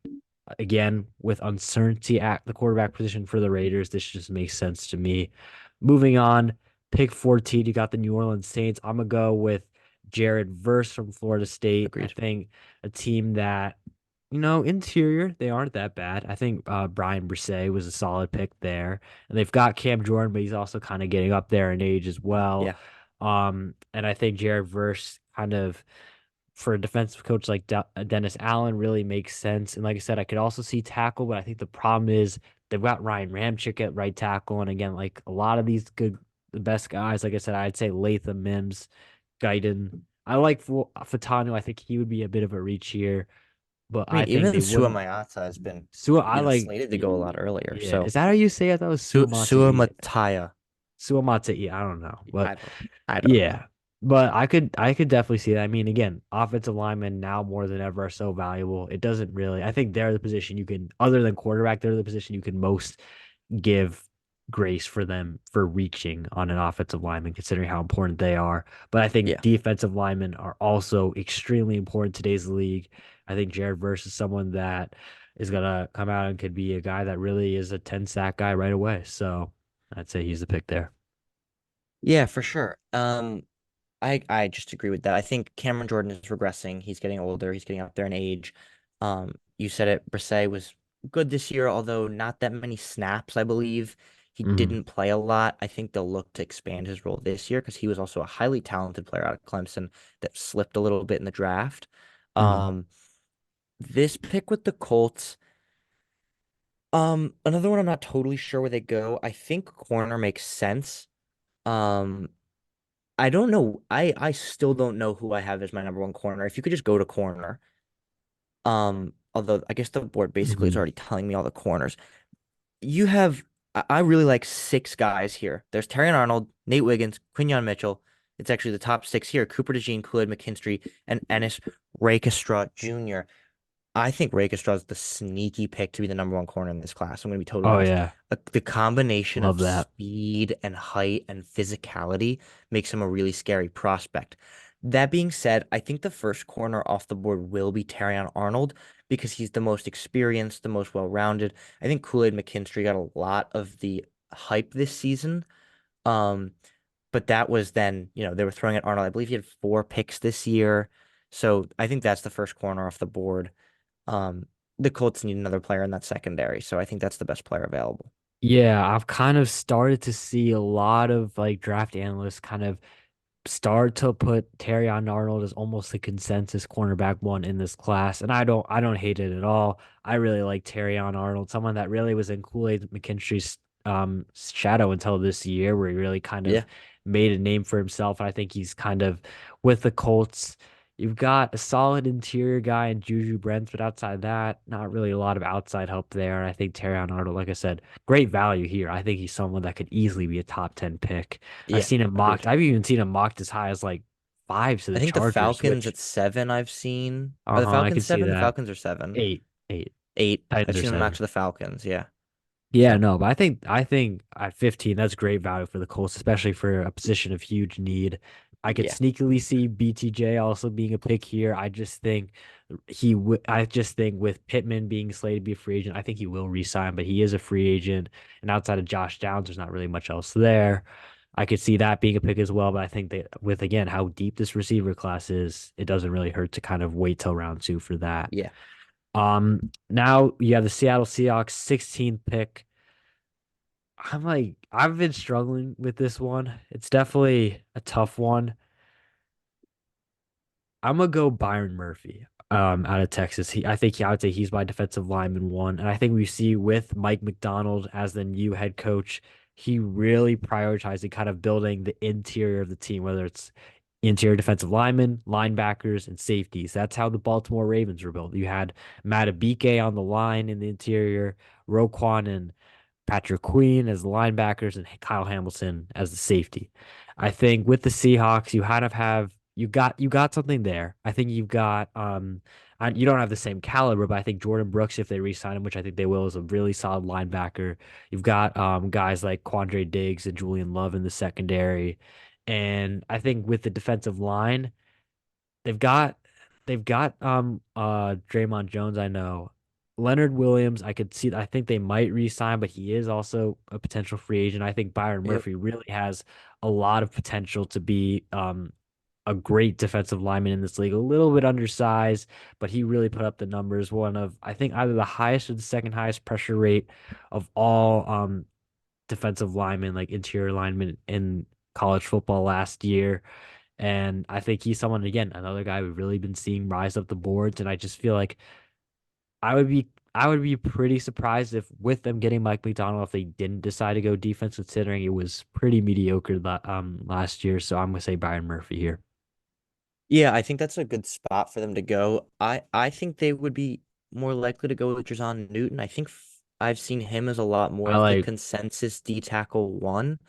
again, with uncertainty at the quarterback position for the Raiders, this just makes sense to me. Moving on, pick 14, you got the New Orleans Saints. I'm gonna go with Jared Verse from Florida State. I Agreed. think a team that, interior, they aren't that bad. I think Brian Brisset was a solid pick there. And they've got Cam Jordan, but he's also kind of getting up there in age as well. Yeah. And I think Jared Verse kind of for a defensive coach like Dennis Allen really makes sense. And like I said, I could also see tackle, but I think the problem is they've got Ryan Ramczyk at right tackle. And again, like a lot of these the best guys, like I said, I'd say Latham, Mims, Guyton. I like Fatanu. I think he would be a bit of a reach here, but I I mean, think even they Sua wouldn't. Mayata has been, Sua, I like, slated to go a lot earlier. yeah. So Is that how you say it? That was Sua Suamatai. Mataya, Suamatai. I don't know, but I don't know. yeah, but I could definitely see that. I mean, again, offensive linemen now more than ever are so valuable. It doesn't really. I think they're the position you can, other than quarterback, they're the position you can most give grace for them for reaching on an offensive lineman, considering how important they are. But I think Yeah. defensive linemen are also extremely important in today's league. I think Jared Verse is someone that is gonna come out and could be a guy that really is a 10 sack guy right away. So I'd say he's the pick there. Yeah, for sure. I just agree with that. I think Cameron Jordan is regressing. He's getting older. He's getting up there in age. You said it. Brissett was good this year, although not that many snaps, I believe. He Hmm. didn't play a lot. I think they'll look to expand his role this year because he was also a highly talented player out of Clemson that slipped a little bit in the draft. Hmm. Um, this pick with the Colts, another one I'm not totally sure where they go. I think corner makes sense. Um, I don't know. I still don't know who I have as my number one corner. If you could just go to corner, although I guess the board basically is Hmm. already telling me all the corners. You have I really like six guys here. There's Terrion Arnold, Nate Wiggins, Quinyon Mitchell. It's actually the top six here: Cooper DeJean, Kool-Aid McKinstry, and Ennis Rakestra Jr. I think Rakestra is the sneaky pick to be the number one corner in this class. I'm going to be totally Oh honest. yeah, The combination love of that. speed and height and physicality makes him a really scary prospect. That being said, I think the first corner off the board will be Terrion Arnold because he's the most experienced, the most well-rounded. I think Kool-Aid McKinstry got a lot of the hype this season. Um, but that was then, they were throwing at Arnold. I believe he had 4 picks this year. So I think that's the first corner off the board. Um, the Colts need another player in that secondary, so I think that's the best player available. Yeah, I've kind of started to see a lot of like draft analysts kind of start to put Terrion Arnold as almost the consensus cornerback one in this class, and I don't hate it at all. I really like Terrion Arnold, someone that really was in Kool-Aid McKinstry's shadow until this year, where he really kind of Yeah, made a name for himself. I think he's kind of with the Colts. You've got a solid interior guy in Juju Brents, but outside that, not really a lot of outside help there. I think Terrion Arnold, like I said, great value here. I think he's someone that could easily be a top 10 pick. I've yeah, seen him mocked. agreed. I've even seen him mocked as high as like five to I the think the Chargers, Falcons which at 7 I've seen. Are the I Falcons could see 7? The that. Falcons are 7. Eight, eight. 8. I've Titans are seen them mocked seven. to the Falcons, yeah. Yeah, So, no, but I think at 15, that's great value for the Colts, especially for a position of huge need. I could yeah, sneakily see BTJ also being a pick here. I just think with Pittman being slated to be a free agent, I think he will resign, but he is a free agent. And outside of Josh Downs, there's not really much else there. I could see that being a pick as well, but I think that with again how deep this receiver class is, it doesn't really hurt to kind of wait till round two for that. yeah. Now you have the Seattle Seahawks 16th pick. I've been struggling with this one. It's definitely a tough one. I'm gonna go Byron Murphy, out of Texas. I would say he's my defensive lineman one, and I think we see with Mike McDonald as the new head coach, he really prioritizing kind of building the interior of the team, whether it's interior defensive linemen, linebackers, and safeties. That's how the Baltimore Ravens were built. You had Matabike on the line in the interior, Roquan and Patrick Queen as the linebackers, and Kyle Hamilton as the safety. I think with the Seahawks, you kind of have you got something there. I think you've got you don't have the same caliber, but I think Jordan Brooks, if they re-sign him, which I think they will, is a really solid linebacker. You've got guys like Quandre Diggs and Julian Love in the secondary. And I think with the defensive line, They've got they've got Draymond Jones, I know. Leonard Williams, I think they might re-sign, but he is also a potential free agent. I think Byron Yep. Murphy really has a lot of potential to be a great defensive lineman in this league. A little bit undersized, but he really put up the numbers. One of I think either the highest or the second highest pressure rate of all defensive linemen, like interior linemen in college football last year. And I think he's someone, again, another guy we've really been seeing rise up the boards. And I just feel like I would be pretty surprised if with them getting Mike McDonald, if they didn't decide to go defense, considering it was pretty mediocre last year. So I'm gonna say Byron Murphy here. Yeah, I think that's a good spot for them to go. I think they would be more likely to go with Jason Newton. I think I've seen him as a lot more I of the like consensus D tackle one.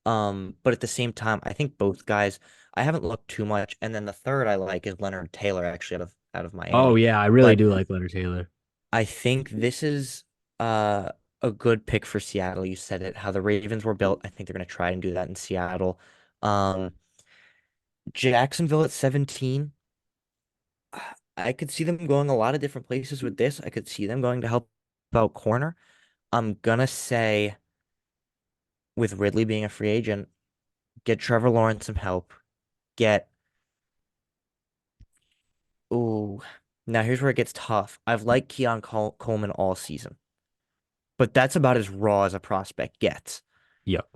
But at the same time, I think both guys, I haven't looked too much. And then the third I like is Leonard Taylor, actually out of Oh Miami. yeah, I really But do like Leonard Taylor. I think this is uh a good pick for Seattle. You said it, how the Ravens were built. I think they're gonna try and do that in Seattle. Um, Jacksonville at 17. I could see them going a lot of different places with this. I could see them going to help out corner. I'm gonna say with Ridley being a free agent, get Trevor Lawrence some help. Get Ooh. Now here's where it gets tough. I've liked Coleman all season. but that's about as raw as a prospect gets. Yep.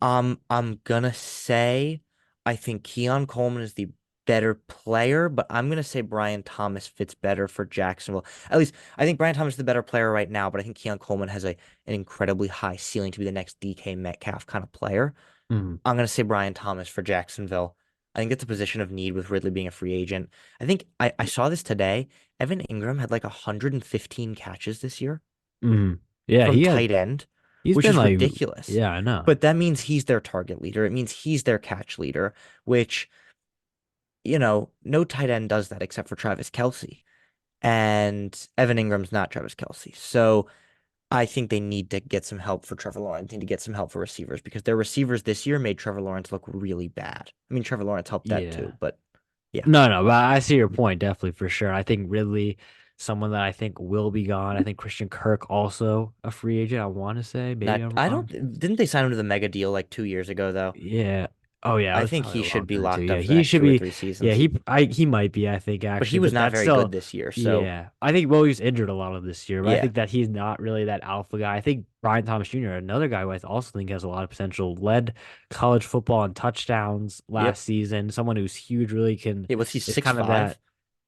I'm gonna say I think Keon Coleman is the better player, but I'm gonna say Brian Thomas fits better for Jacksonville. At least I think Brian Thomas is the better player right now, but I think Keon Coleman has an incredibly high ceiling to be the next DK Metcalf kind of player. Mhm. I'm gonna say Brian Thomas for Jacksonville. I think it's a position of need with Ridley being a free agent. I think I saw this today. Evan Ingram had like 115 catches this year Mhm. Yeah, from tight end, he's which been is like, ridiculous. yeah, I know. But that means he's their target leader. It means he's their catch leader, which, no tight end does that except for Travis Kelce. And Evan Ingram's not Travis Kelce. So I think they need to get some help for Trevor Lawrence, need to get some help for receivers because their receivers this year made Trevor Lawrence look really bad. I mean, Trevor Lawrence helped that Yeah. too, but yeah. No, no, but I see your point definitely for sure. I think Ridley, someone that I think will be gone. I think Christian Kirk also a free agent. I want to say, maybe Not, I'm I don't, wrong. didn't they sign him to the mega deal like 2 years ago though? Yeah. Oh yeah, it I was think probably he a should long be time too. locked Yeah, up for the he next should two or be. three Yeah, seasons. he might be. I think But he actually, was but not that's very good still. this year. So Yeah, I think well, he's injured a lot of this year, but I yeah. think that he's not really that alpha guy. I think Brian Thomas Jr., another guy who I also think has a lot of potential, led college football in touchdowns Yep. last season. Someone who's huge, really can Yeah, was he is six kind of five? that.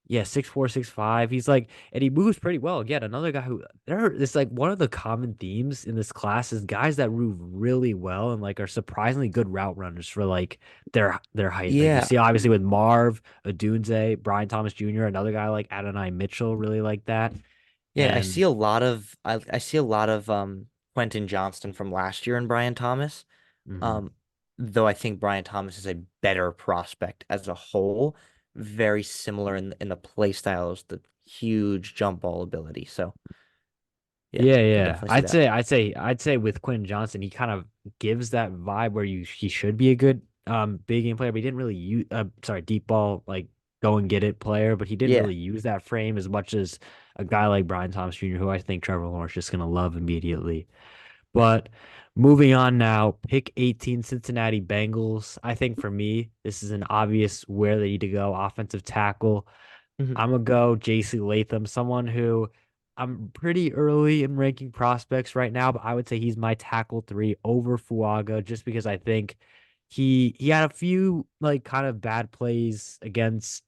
Yeah, 6'4", 6'5". He's like, and he moves pretty well. Again, another guy who it's like one of the common themes in this class is guys that move really well and like are surprisingly good route runners for like their height. Like you Yeah. see, obviously with Marv, Odunze, Brian Thomas Jr., another guy like Adonai Mitchell, really like that. Yeah, I see And a lot of I see a lot of Quentin Johnston from last year and Brian Thomas. mhm. Um, though I think Brian Thomas is a better prospect as a whole, very similar in the play styles, the huge jump ball ability. So yeah, Yeah, can yeah. definitely see that. I'd say with Quentin Johnson, he kind of gives that vibe where he should be a good big game player, but he didn't really use sorry, deep ball like go and get it player, but he didn't Yeah. really use that frame as much as a guy like Brian Thomas Jr., who I think Trevor Lawrence just gonna love immediately. But moving on now, pick 18 Cincinnati Bengals. I think for me, this is an obvious where they need to go. Offensive tackle. Mhm. I'm gonna go JC Latham, someone who I'm pretty early in ranking prospects right now, but I would say he's my tackle three over Fuaga just because I think he had a few like kind of bad plays against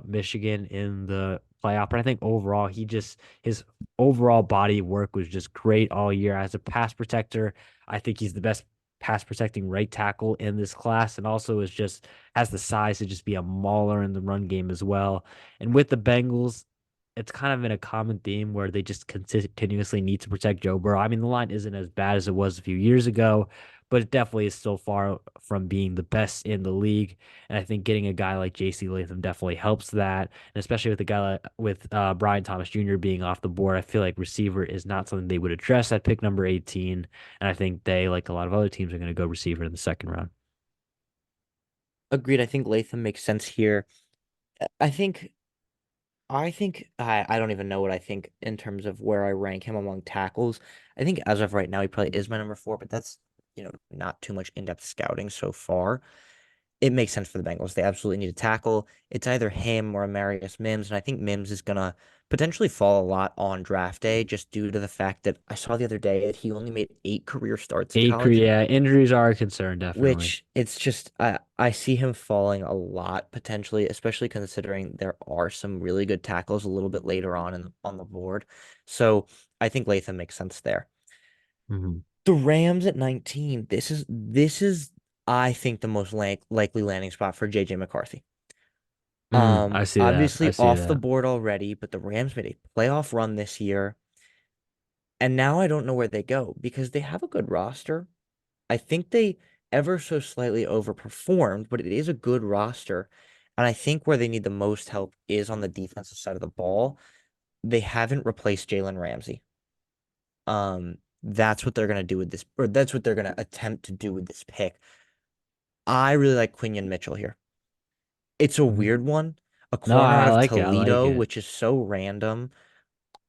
Michigan in the playoff, but I think overall his overall body of work was just great all year as a pass protector. I think he's the best pass protecting right tackle in this class and also is just has the size to just be a mauler in the run game as well. And with the Bengals, it's kind of in a common theme where they just continuously need to protect Joe Burrow. I mean, the line isn't as bad as it was a few years ago, but it definitely is still far from being the best in the league. And I think getting a guy like J.C. Latham definitely helps that. And especially with a guy like, with Brian Thomas Jr. being off the board, I feel like receiver is not something they would address at pick number 18. And I think they, like a lot of other teams, are going to go receiver in the second round. Agreed. I think Latham makes sense here. I think I don't even know what I think in terms of where I rank him among tackles. I think as of right now, he probably is my number four, but that's, not too much in-depth scouting so far. It makes sense for the Bengals. They absolutely need a tackle. It's either him or Amarius Mims, and I think Mims is gonna potentially fall a lot on draft day just due to the fact that I saw the other day that he only made 8 career starts in college, Yeah, injuries are a concern, definitely. which it's just I see him falling a lot potentially, especially considering there are some really good tackles a little bit later on on the board. So I think Latham makes sense there. Mhm. The Rams at 19. This is I think the most likely landing spot for JJ McCarthy. I see that. I Obviously see off the that. board already, but the Rams made a playoff run this year, and now I don't know where they go because they have a good roster. I think they ever so slightly overperformed, but it is a good roster. And I think where they need the most help is on the defensive side of the ball. They haven't replaced Jalen Ramsey. That's what they're gonna do with this, or that's what they're gonna attempt to do with this pick. I really like Quinion Mitchell here. It's a Mhm. weird one, a No, corner out I of like it. I like Toledo, it. which is so random.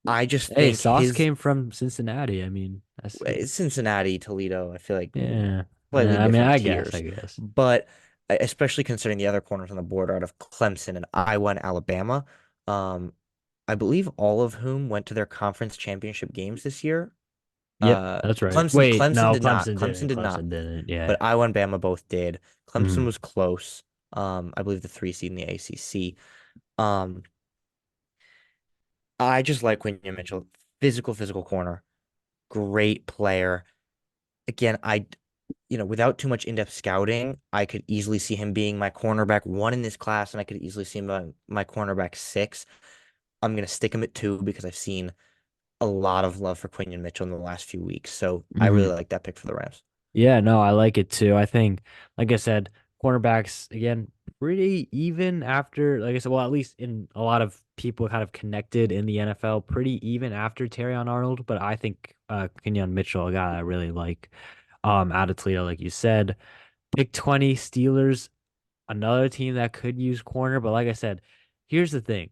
I just Hey, think Sauce his came from Cincinnati. I mean, that's Cincinnati, Toledo, I feel like yeah. slightly I mean, different I tiers, guess. but especially considering the other corners on the board are out of Clemson and Iowa and Alabama. Um, I believe all of whom went to their conference championship games this year. Yep, that's right. Clemson Wait, Clemson no, did not. Clemson Clemson didn't. did not. Clemson didn't. Yeah. But Iowa and Bama both did. Clemson Mhm. was close. I believe the 3 seed in the ACC. Um, I just like Quinion Mitchell. Physical corner. Great player. Again, without too much in-depth scouting, I could easily see him being my cornerback one in this class, and I could easily see him my cornerback six. I'm gonna stick him at two because I've seen a lot of love for Quinion Mitchell in the last few weeks. So I really Mhm. like that pick for the Rams. Yeah, no, I like it too. I think, like I said, cornerbacks again pretty even after, like I said, well, at least in a lot of people kind of connected in the NFL, pretty even after Terrion Arnold. But I think Kenyon Mitchell, a guy I really like, out of Toledo, like you said, pick 20 Steelers, another team that could use corner. But like I said, here's the thing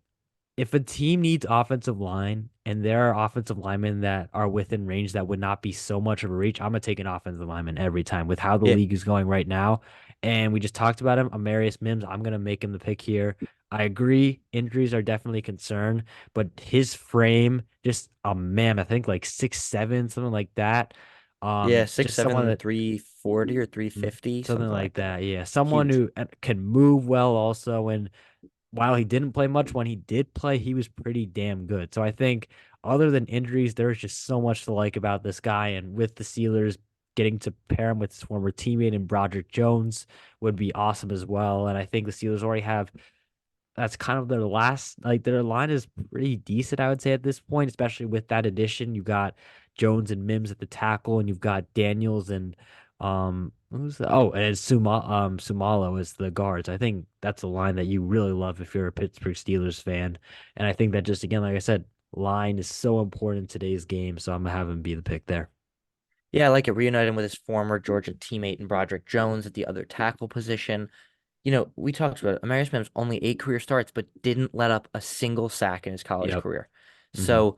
if a team needs offensive line and there are offensive linemen that are within range that would not be so much of a reach, I'm gonna take an offensive lineman every time with how the Yeah, league is going right now. And we just talked about him, Amarius Mims. I'm gonna make him the pick here. I agree, injuries are definitely a concern, but his frame, just a man, I think like 6'7", something like that. yeah, six Just someone seven, that 340 or 350, something something like like that. that. Yeah, someone Huge. who can move well also and while he didn't play much, when he did play, he was pretty damn good. So I think other than injuries, there's just so much to like about this guy. And with the Steelers getting to pair him with his former teammate and Broderick Jones would be awesome as well. And I think the Steelers already have that's kind of their last like their line is pretty decent, I would say, at this point, especially with that addition. You got Jones and Mims at the tackle, and you've got Daniels and who's the oh and Sumalo is the guards. I think that's a line that you really love if you're a Pittsburgh Steelers fan. And I think that just again, like I said, line is so important in today's game, so I'm gonna have him be the pick there. Yeah, I like it. Reunite him with his former Georgia teammate in Broderick Jones at the other tackle position. We talked about it. Amarius Mims only 8 career starts, but didn't let up a single sack in his college Yep. career. Hmm. So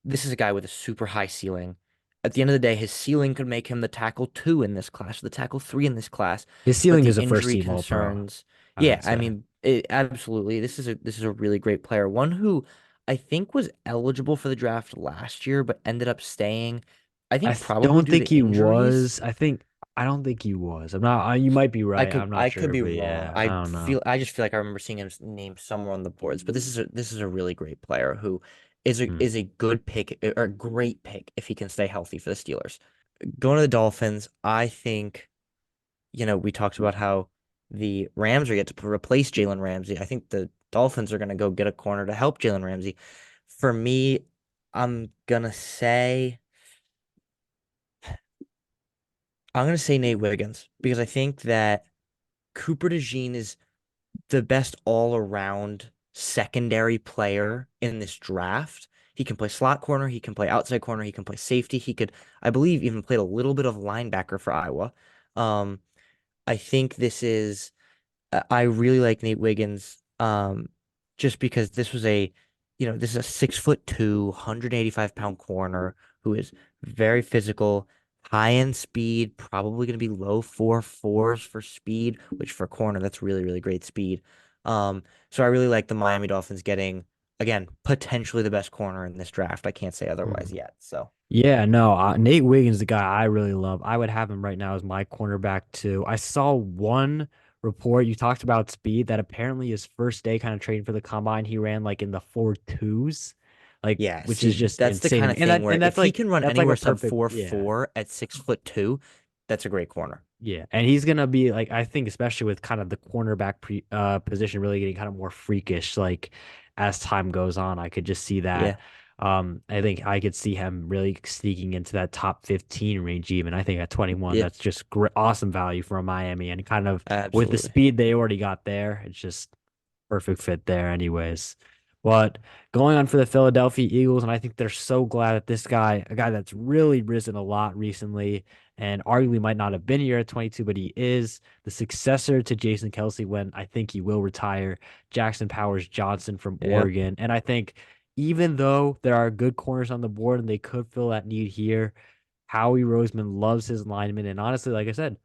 this is a guy with a super high ceiling. At the end of the day, his ceiling could make him the tackle two in this class, the tackle three in this class. His But ceiling the is a first injury team all pro, concerns, I yeah, would I say. mean, absolutely. This is a really great player. One who I think was eligible for the draft last year, but ended up staying. I think probably Don't due to think he injuries. was. I don't think he was. I'm not. You might be I right. could I'm not I could sure, be but wrong. yeah, I don't know. I just feel like I remember seeing his name somewhere on the boards. But this is a really great player who Mm. is a good pick or a great pick if he can stay healthy for the Steelers. Going to the Dolphins, I think, we talked about how the Rams are yet to replace Jalen Ramsey. I think the Dolphins are going to go get a corner to help Jalen Ramsey. For me, I'm gonna say I'm gonna say Nate Wiggins because I think that Cooper DeJean is the best all around secondary player in this draft. He can play slot corner, he can play outside corner, he can play safety. He could, I believe, even played a little bit of linebacker for Iowa. Um, I think I really like Nate Wiggins, just because this is a 6'2", 185-pound corner who is very physical, high end speed, probably going to be low 4.4s for speed, which for corner, that's really, really great speed. So I really like the Miami Dolphins getting, again, potentially the best corner in this draft. I can't say otherwise Mm. yet. So Yeah, no, Nate Wiggins, the guy I really love. I would have him right now as my cornerback too. I saw one report you talked about speed that apparently his first day kind of training for the combine, he ran like in the 4.2s, like yeah, which is see, just that's the insane to kind me. of thing where And if he can run that's like a anywhere sub perfect, four yeah. four at 6'2", that's a great corner. Yeah, and he's gonna be like I think especially with kind of the cornerback position really getting kind of more freakish like as time goes on. I could just see that. Yeah. I think I could see him really sneaking into that top 15 range even. I think at 21 Yeah, that's just great, awesome value for Miami and kind of with the absolutely. speed they already got there, it's just perfect fit there anyways. But going on for the Philadelphia Eagles, and I think they're so glad that this guy, a guy that's really risen a lot recently, and arguably might not have been here at 22, but he is the successor to Jason Kelsey when I think he will retire, Jackson Powers Johnson from Yep. Oregon. And I think even though there are good corners on the board and they could fill that need here, Howie Roseman loves his linemen. And honestly, like I said,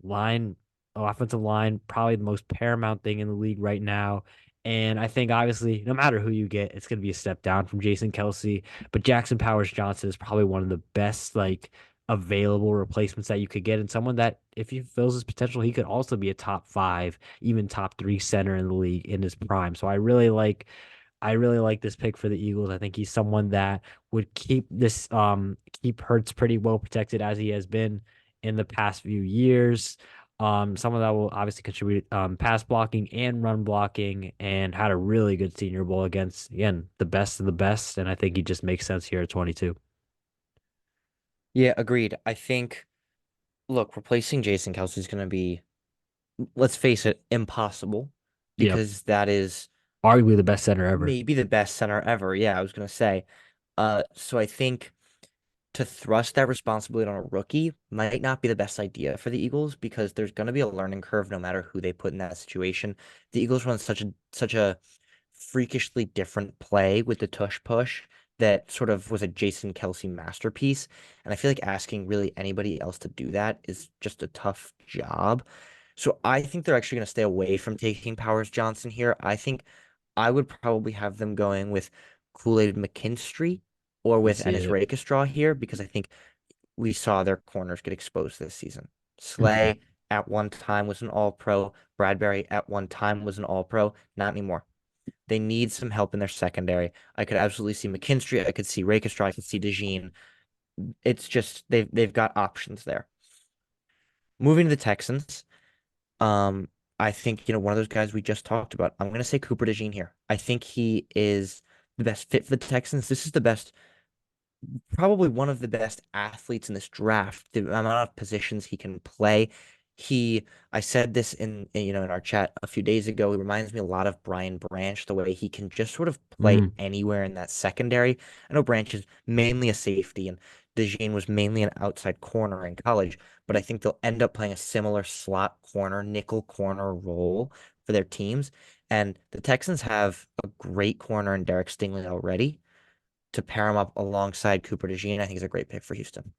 line, offensive line, probably the most paramount thing in the league right now. And I think obviously, no matter who you get, it's going to be a step down from Jason Kelsey. But Jackson Powers Johnson is probably one of the best like available replacements that you could get, and someone that if he fills his potential, he could also be a top five, even top three center in the league in his prime. So I really like this pick for the Eagles. I think he's someone that would keep Hurts pretty well protected as he has been in the past few years. Someone that will obviously contribute pass blocking and run blocking, and had a really good Senior Bowl against again the best of the best. And I think he just makes sense here at 22. Yeah, agreed. I think, look, replacing Jason Kelsey is going to be, let's face it, impossible Yep, because that is arguably the best center ever. maybe the best center ever. Yeah, I was going to say. So I think to thrust that responsibility on a rookie might not be the best idea for the Eagles because there's going to be a learning curve no matter who they put in that situation. The Eagles run such a freakishly different play with the tush push that sort of was a Jason Kelsey masterpiece. And I feel like asking really anybody else to do that is just a tough job. So I think they're actually going to stay away from taking Powers Johnson here. I think I would probably have them going with Kool-Aid McKinstry or Can with see Ennis it. Rakestraw here because I think we saw their corners get exposed this season. Mhm. Slay at one time was an all-pro. Bradbury at one time was an all-pro. Not anymore. They need some help in their secondary. I could absolutely see McKinstry. I could see Rakestraw. I could see DeJean. It's just they've got options there. Moving to the Texans, um, I think one of those guys we just talked about. I'm gonna say Cooper DeJean here. I think he is the best fit for the Texans. This is the best, probably one of the best athletes in this draft. The amount of positions he can play. I said this in our chat a few days ago. He reminds me a lot of Brian Branch, the way he can just sort of play Mm. anywhere in that secondary. I know Branch is mainly a safety, and DeJean was mainly an outside corner in college, but I think they'll end up playing a similar slot corner, nickel corner role for their teams. And the Texans have a great corner in Derek Stingley already to pair him up alongside Cooper DeJean, I think is a great pick for Houston.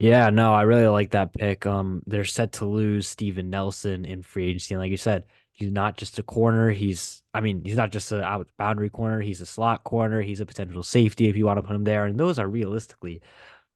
Yeah, no, I really like that pick. They're set to lose Steven Nelson in free agency. And like you said, he's not just a corner. I mean, he's not just a out boundary corner. He's a slot corner. He's a potential safety if you want to put him there. And those are realistically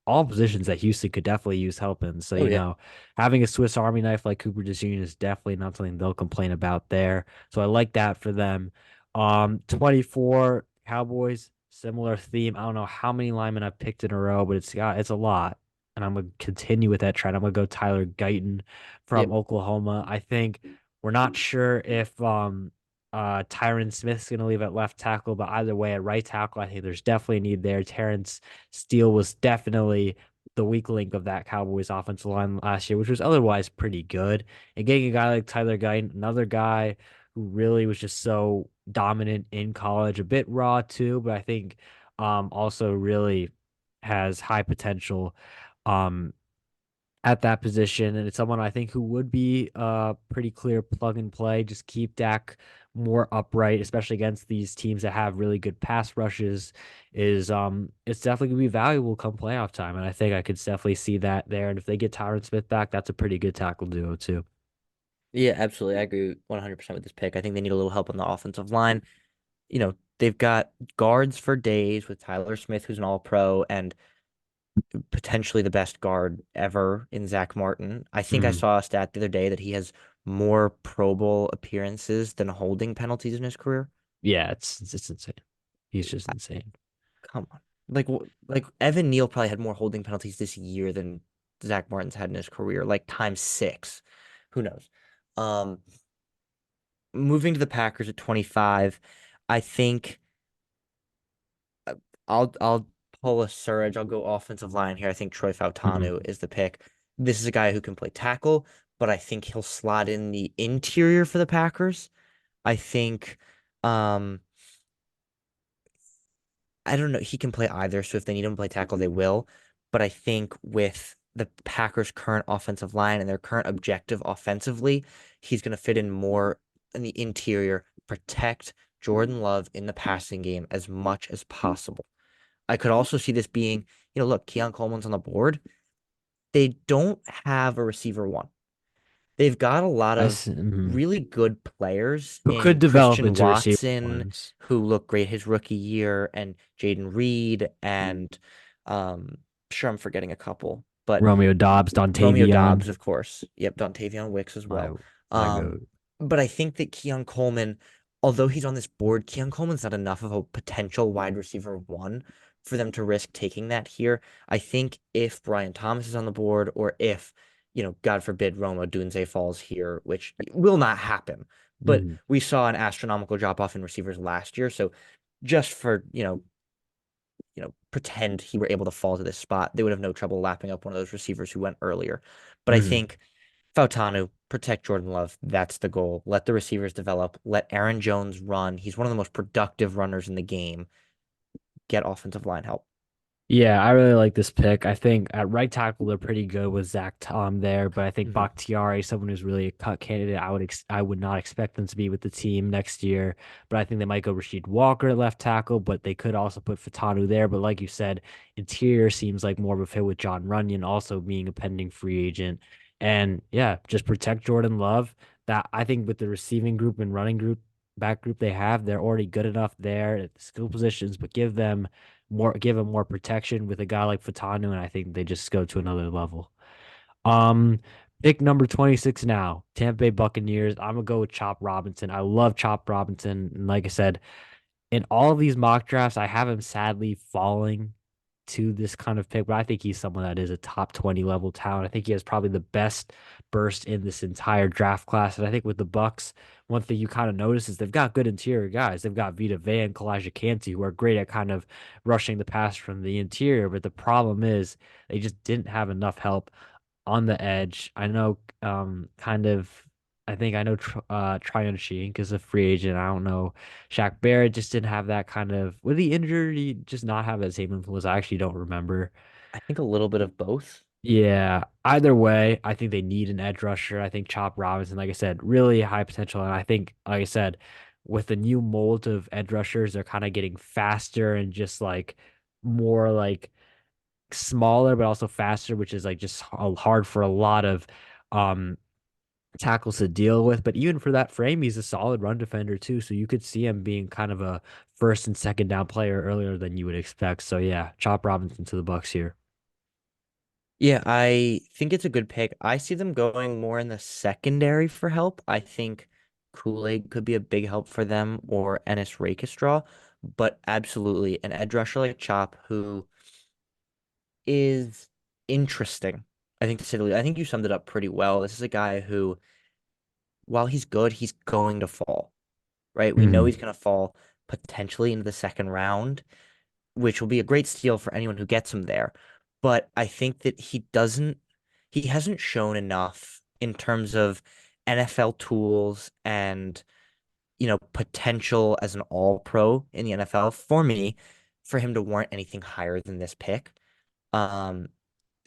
all positions that Houston could definitely use help in. So, Oh yeah. having a Swiss Army knife like Cooper DeJean is definitely not something they'll complain about there. So I like that for them. 24 Cowboys, similar theme. I don't know how many linemen I've picked in a row, but it's a lot. And I'm gonna continue with that trend. I'm gonna go Tyler Guyton from Yep. Oklahoma. I think we're not sure if Tyron Smith's gonna leave at left tackle, but either way, at right tackle, I think there's definitely a need there. Terrence Steele was definitely the weak link of that Cowboys offensive line last year, which was otherwise pretty good. And getting a guy like Tyler Guy, another guy who really was just so dominant in college, a bit raw too, but I think also really has high potential um at that position. And it's someone I think who would be pretty clear plug and play. Just keep Dak more upright, especially against these teams that have really good pass rushes, is it's definitely gonna be valuable come playoff time. And I think I could definitely see that there. And if they get Tyron Smith back, that's a pretty good tackle duo too. Yeah, absolutely. I agree 100% with this pick. I think they need a little help on the offensive line. They've got guards for days with Tyler Smith, who's an all-pro, and potentially the best guard ever in Zach Martin. I think I Mm. saw a stat the other day that he has more Pro Bowl appearances than holding penalties in his career. Yeah, it's insane. He's just insane. Come on. Like Evan Neal probably had more holding penalties this year than Zach Martin's had in his career, like times six. Who knows? Um, Moving to the Packers at 25, I think uh, I'll pull a surge. I'll go offensive line here. I think Troy Mhm. Fautanu is the pick. This is a guy who can play tackle, but I think he'll slot in the interior for the Packers. I think um I don't know. He can play either, so if they need him to play tackle, they will. But I think with the Packers' current offensive line and their current objective offensively, he's going to fit in more in the interior, protect Jordan Love in the passing game as much as possible. I could also see this being, look, Keon Coleman's on the board. They don't have a receiver one. They've got a lot of mhm. really good players Who in could develop Christian into receiver Watson, ones. who looked great his rookie year, and Jaden Reed, and um, sure I'm forgetting a couple, but Romeo Dobbs, Romeo Dontavion, Dobbs, of course. Yep, Dontavion Wicks as my well. my Um, goat. but I think that Keon Coleman, although he's on this board, Keon Coleman's not enough of a potential wide receiver one for them to risk taking that here. I think if Brian Thomas is on the board, or if, God forbid, Roma Dunze falls here, which will not happen. But Mhm. we saw an astronomical drop off in receivers last year. So just for, pretend he were able to fall to this spot, they would have no trouble lapping up one of those receivers who went earlier. But I Mhm. think Fautanu, protect Jordan Love. That's the goal. Let the receivers develop. Let Aaron Jones run. He's one of the most productive runners in the game. Get offensive line help. Yeah, I really like this pick. I think at right tackle they're pretty good with Zach Tom there, but I think Mhm. Bakhtiari, someone who's really a cut candidate, I would not expect them to be with the team next year. But I think they might go Rasheed Walker at left tackle, but they could also put Fatanu there. But like you said, interior seems like more of a fit with John Runyon also being a pending free agent. And yeah, just protect Jordan Love. That I think with the receiving group and running group back group they have, they're already good enough there at the skill positions, but give him more protection with a guy like Fatanu, and I think they just go to another level. Um, Pick number 26 now, Tampa Bay Buccaneers. I'm gonna go with Chop Robinson. I love Chop Robinson, and like I said, in all of these mock drafts, I have him sadly falling to this kind of pick, but I think he's someone that is a top 20 level talent. I think he has probably the best burst in this entire draft class. And I think with the Bucks, one thing you kind of notice is they've got good interior guys. They've got Vita Vea and Kalijah Kancey, who are great at kind of rushing the pass from the interior. But the problem is they just didn't have enough help on the edge. I know, kind of. I think I know Tryon Sheenk is a free agent. I don't know. Shaq Barrett just didn't have that kind of. With the injury, just not have that same influence. I actually don't remember. I think a little bit of both. Yeah, either way, I think they need an edge rusher. I think Chop Robinson, like I said, really high potential. And I think, like I said, with the new mold of edge rushers, they're kind of getting faster and just like more like smaller, but also faster, which is like just hard for a lot of um tackles to deal with. But even for that frame, he's a solid run defender too. So you could see him being kind of a first and second down player earlier than you would expect. So yeah, Chop Robinson to the Bucks here. Yeah, I think it's a good pick. I see them going more in the secondary for help. I think Kool-Aid could be a big help for them, or Ennis Rakestraw, but absolutely an edge rusher like Chop, who is interesting. I think to say the least. I think you summed it up pretty well. This is a guy who, while he's good, he's going to fall, right? We know Mhm. he's going to fall potentially into the second round, which will be a great steal for anyone who gets him there. But I think that he hasn't shown enough in terms of NFL tools and, potential as an all pro in the NFL for me, for him to warrant anything higher than this pick. Um,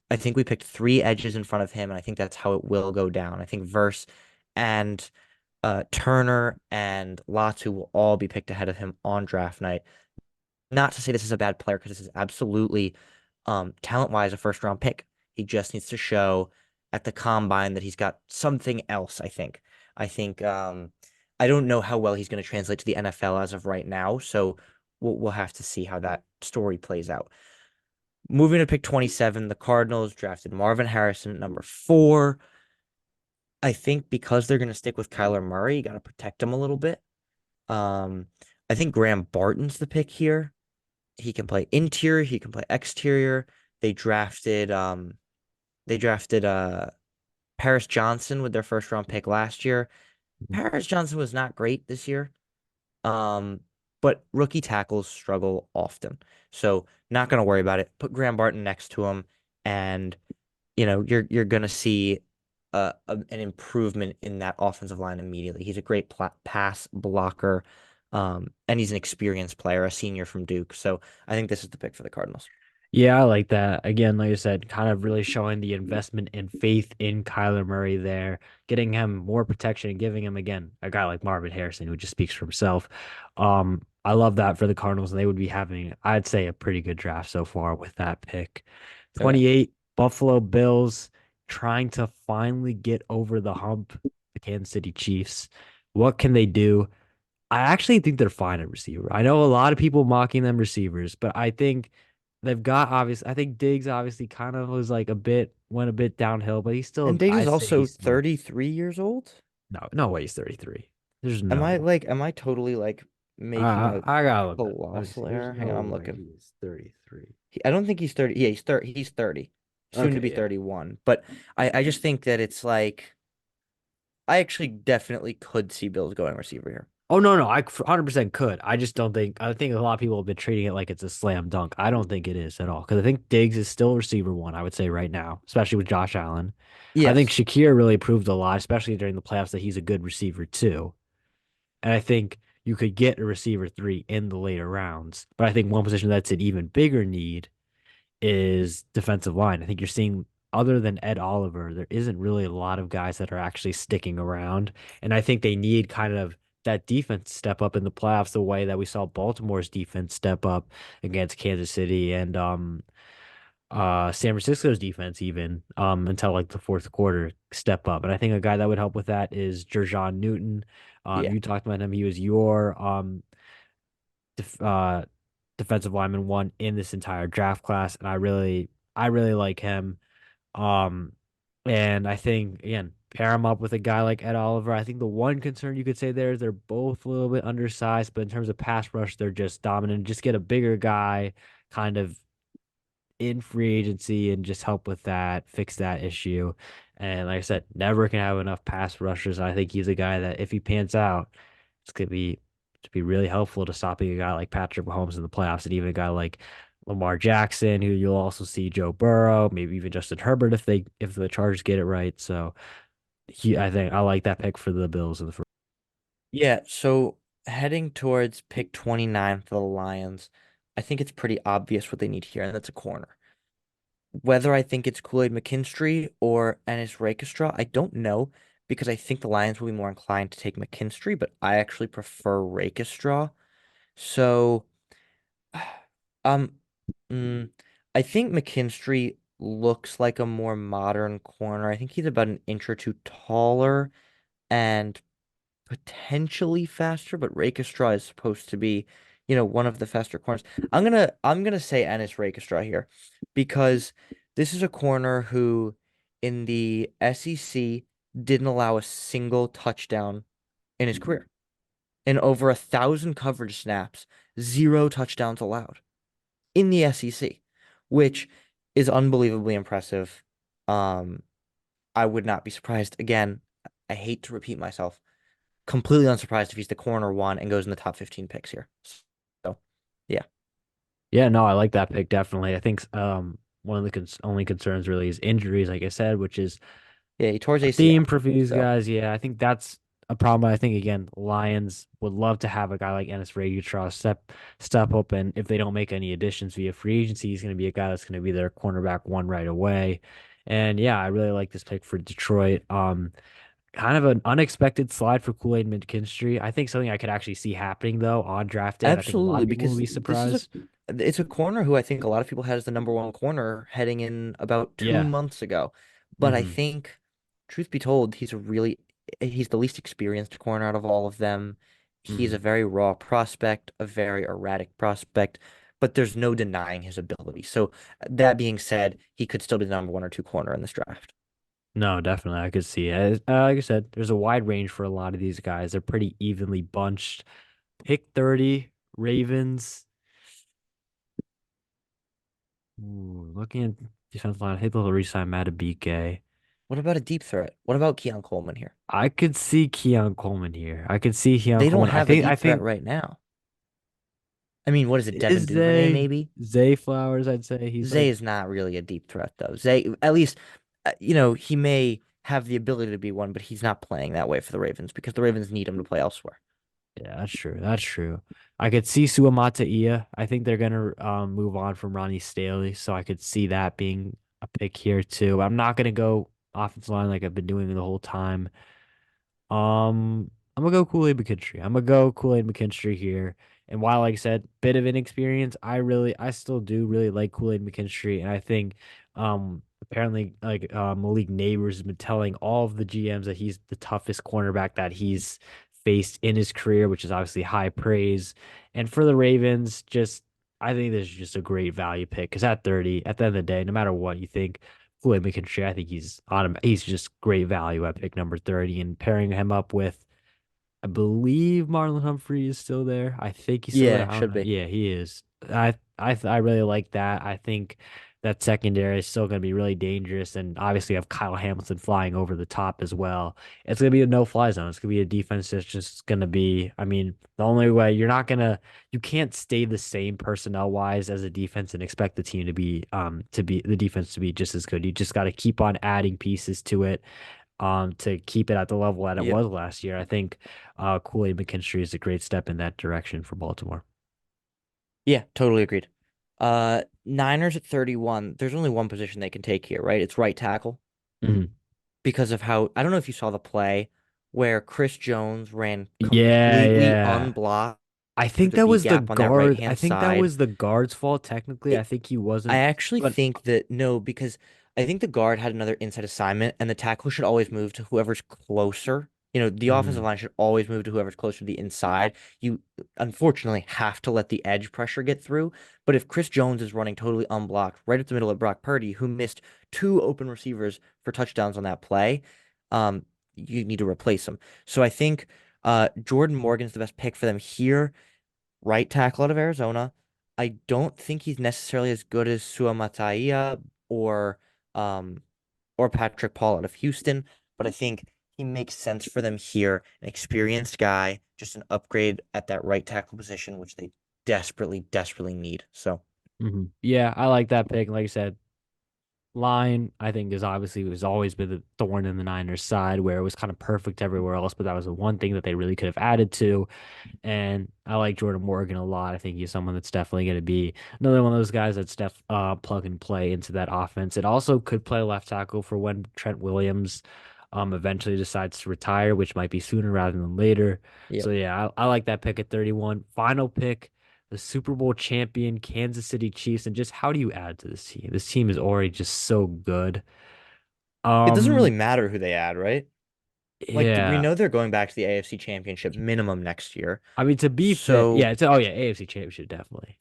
I think we picked three edges in front of him, and I think that's how it will go down. I think Verse and Turner and Latu will all be picked ahead of him on draft night. Not to say this is a bad player, because this is absolutely, talent-wise, a first-round pick. He just needs to show at the combine that he's got something else, I think. I don't know how well he's going to translate to the NFL as of right now, so we'll have to see how that story plays out. Moving to pick 27, the Cardinals drafted Marvin Harrison at number 4. I think because they're going to stick with Kyler Murray, you got to protect him a little bit. Um, I think Graham Barton's the pick here. He can play interior, he can play exterior. They drafted um they drafted Paris Johnson with their first round pick last year. Paris Johnson was not great this year. Um, but rookie tackles struggle often. So not gonna worry about it. Put Graham Barton next to him, and you're gonna see an improvement in that offensive line immediately. He's a great pass blocker, and he's an experienced player, a senior from Duke. So I think this is the pick for the Cardinals. Yeah, I like that. Again, like I said, kind of really showing the investment and faith in Kyler Murray there, getting him more protection and giving him again a guy like Marvin Harrison who just speaks for himself. I love that for the Cardinals, and they would be having, I'd say, a pretty good draft so far with that pick. Oh yeah. 28, Buffalo Bills. trying to finally get over the hump, the Kansas City Chiefs. What can they do? I actually think they're fine at receiver. I know a lot of people mocking them receivers, but I think they've got obvious. I think Diggs obviously kind of was like went a bit downhill, but he's And still, Diggs I is say also he's still, 33 years old. no way he's 33. There's no, Am I totally like making a I gotta look that up. Let me see. colossal There's error? Hang on, no I'm way looking. he is 33. I don't think he's 30. Yeah, he's 30. Soon to Okay, be yeah. 31. But I just think that it's like I actually definitely could see Bills going receiver here. Oh no, no, I 100% could. I just don't think. I think a lot of people have been treating it like it's a slam dunk. I don't think it is at all because I think Diggs is still receiver one. I would say right now, especially with Josh Allen. I think Yes. Shakir really proved a lot, especially during the playoffs, that he's a good receiver too. And I think you could get a receiver three in the later rounds. But I think one position that's an even bigger need is defensive line. I think you're seeing, other than Ed Oliver, there isn't really a lot of guys that are actually sticking around. And I think they need kind of that defense step up in the playoffs the way that we saw Baltimore's defense step up against Kansas City and San Francisco's defense even until like the fourth quarter step up. And I think a guy that would help with that is Jerjon Newton. Yeah. You talked about him. He was your def defensive lineman one in this entire draft class, and I really like him. Um, and I think again, pair him up with a guy like Ed Oliver. I think the one concern you could say there is they're both a little bit undersized, but in terms of pass rush, they're just dominant. Just get a bigger guy, kind of in free agency and just help with that, fix that issue. And like I said, never can have enough pass rushers. I think he's a guy that if he pans out, it's gonna be to be really helpful to stopping a guy like Patrick Mahomes in the playoffs and even a guy like Lamar Jackson, who you'll also see Joe Burrow, maybe even Justin Herbert if the Chargers get it right. So I think I like that pick for the Bills in the first. Yeah, so heading towards pick 29 for the Lions, I think it's pretty obvious what they need here, and that's a corner. Whether I think it's Kool-Aid McKinstry or Ennis Rakestra, I don't know because I think the Lions will be more inclined to take McKinstry, but I actually prefer Rakestra. So, um, mm, I think McKinstry looks like a more modern corner. I think he's about an inch or two taller and potentially faster, but Rakestra is supposed to be, one of the faster corners. I'm gonna say Ennis Rakestra here because this is a corner who in the SEC didn't allow a single touchdown in his career. In over 1,000 coverage snaps, zero touchdowns allowed in the SEC, which is unbelievably impressive. Um, I would not be surprised. Again, I hate to repeat myself, completely unsurprised if he's the corner one and goes in the top 15 picks here. So, yeah. Yeah, no, I like that pick definitely. I think one of the only concerns really is injuries, like I said, which is Yeah, he tore his a theme ACL. for these So, guys. Yeah, I think that's a problem. I think again, Lions would love to have a guy like Ennis Ragetraw step up, and if they don't make any additions via free agency, he's going to be a guy that's going to be their cornerback one right away. And yeah, I really like this pick for Detroit. Kind of an unexpected slide for Kool-Aid McKinstry. I think something I could actually see happening though on draft day, and I think a lot absolutely, of people will because be this is surprised. it's a corner who I think a lot of people had as the number one corner heading in about two Yeah. months ago. But I Hmm. think, truth be told, he's the least experienced corner out of all of them. He's Hmm. a very raw prospect, a very erratic prospect, but there's no denying his ability. So that being said, he could still be the number one or two corner in this draft. No, definitely. I could see it. Like I said, there's a wide range for a lot of these guys. They're pretty evenly bunched. Pick 30, Ravens. Ooh, looking at defense line, I think they'll re-sign Matabike. What about a deep threat? What about Keon Coleman here? I could see Keon Coleman here. I could see Keon They don't Coleman. have a I deep threat think right now. I mean, what is it, Devin is Duvernay maybe? Zay Flowers, I'd say. He's Zay like, is not really a deep threat though. Zay, at least, he may have the ability to be one, but he's not playing that way for the Ravens because the Ravens need him to play elsewhere. yeah, that's true. That's true. I could see Suamata Ia. I think they're gonna move on from Ronnie Staley, so I could see that being a pick here too. I'm not gonna go offensive line like I've been doing the whole time. I'm gonna go Kool-Aid McKinstry. I'm gonna go Kool-Aid McKinstry here. And while, like I said, bit of inexperience, I still do really like Kool-Aid McKinstry, and I think Apparently, like Malik Neighbors has been telling all of the GMs that he's the toughest cornerback that he's faced in his career, which is obviously high praise. And for the Ravens, just I think this is just a great value pick because at 30, at the end of the day, no matter what you think, Floyd McKinstry, I think he's just great value at pick number 30, and pairing him up with I believe Marlon Humphrey is still there. I think he's still there. Yeah, I don't should know. be. Yeah, he is. I really like that. I think that secondary is still going to be really dangerous, and obviously you have Kyle Hamilton flying over the top as well. It's going to be a no-fly zone. It's going to be a defense that's just going to be. I mean, the only way you can't stay the same personnel wise as a defense and expect the team to be the defense to be just as good. You just got to keep on adding pieces to it to keep it at the level that it Yep. was last year. I think Kool-Aid McKinstry is a great step in that direction for Baltimore. Yeah, totally agreed. Niners at 31. There's only one position they can take here, right? It's right tackle Mhm. because of how I don't know if you saw the play where Chris Jones ran Yeah, completely yeah. unblocked I through think the that B was the gap on that right guard. I hand think that side. was the guard's fault technically. I think he I wasn't, actually but think that no, because I think the guard had another inside assignment, and the tackle should always move to whoever's closer. The offensive mhm, line should always move to whoever's closer to the inside. You unfortunately have to let the edge pressure get through. But if Chris Jones is running totally unblocked right at the middle of Brock Purdy, who missed two open receivers for touchdowns on that play, um, you need to replace him. So I think Jordan Morgan's the best pick for them here, right tackle out of Arizona. I don't think he's necessarily as good as Suamataia or um or Patrick Paul out of Houston, but I think he makes sense for them here. An experienced guy, just an upgrade at that right tackle position, which they desperately, desperately need. So mhm. Yeah, I like that pick. Like I said, line I think is obviously was always been the thorn in the Niners' side where it was kind of perfect everywhere else, but that was the one thing that they really could have added to. And I like Jordan Morgan a lot. I think he's someone that's definitely going to be another one of those guys that's plug and play into that offense. It also could play left tackle for when Trent Williams eventually decides to retire, which might be sooner rather than later. So yep. yeah, I like that pick at 31. Final pick, the Super Bowl champion Kansas City Chiefs. And just how do you add to this team? This team is already just so good. It doesn't really Um, matter who they add, right? Like we yeah. know they're going back to the AFC Championship minimum next year. I mean, to be fair, So yeah, it's oh yeah, AFC Championship definitely.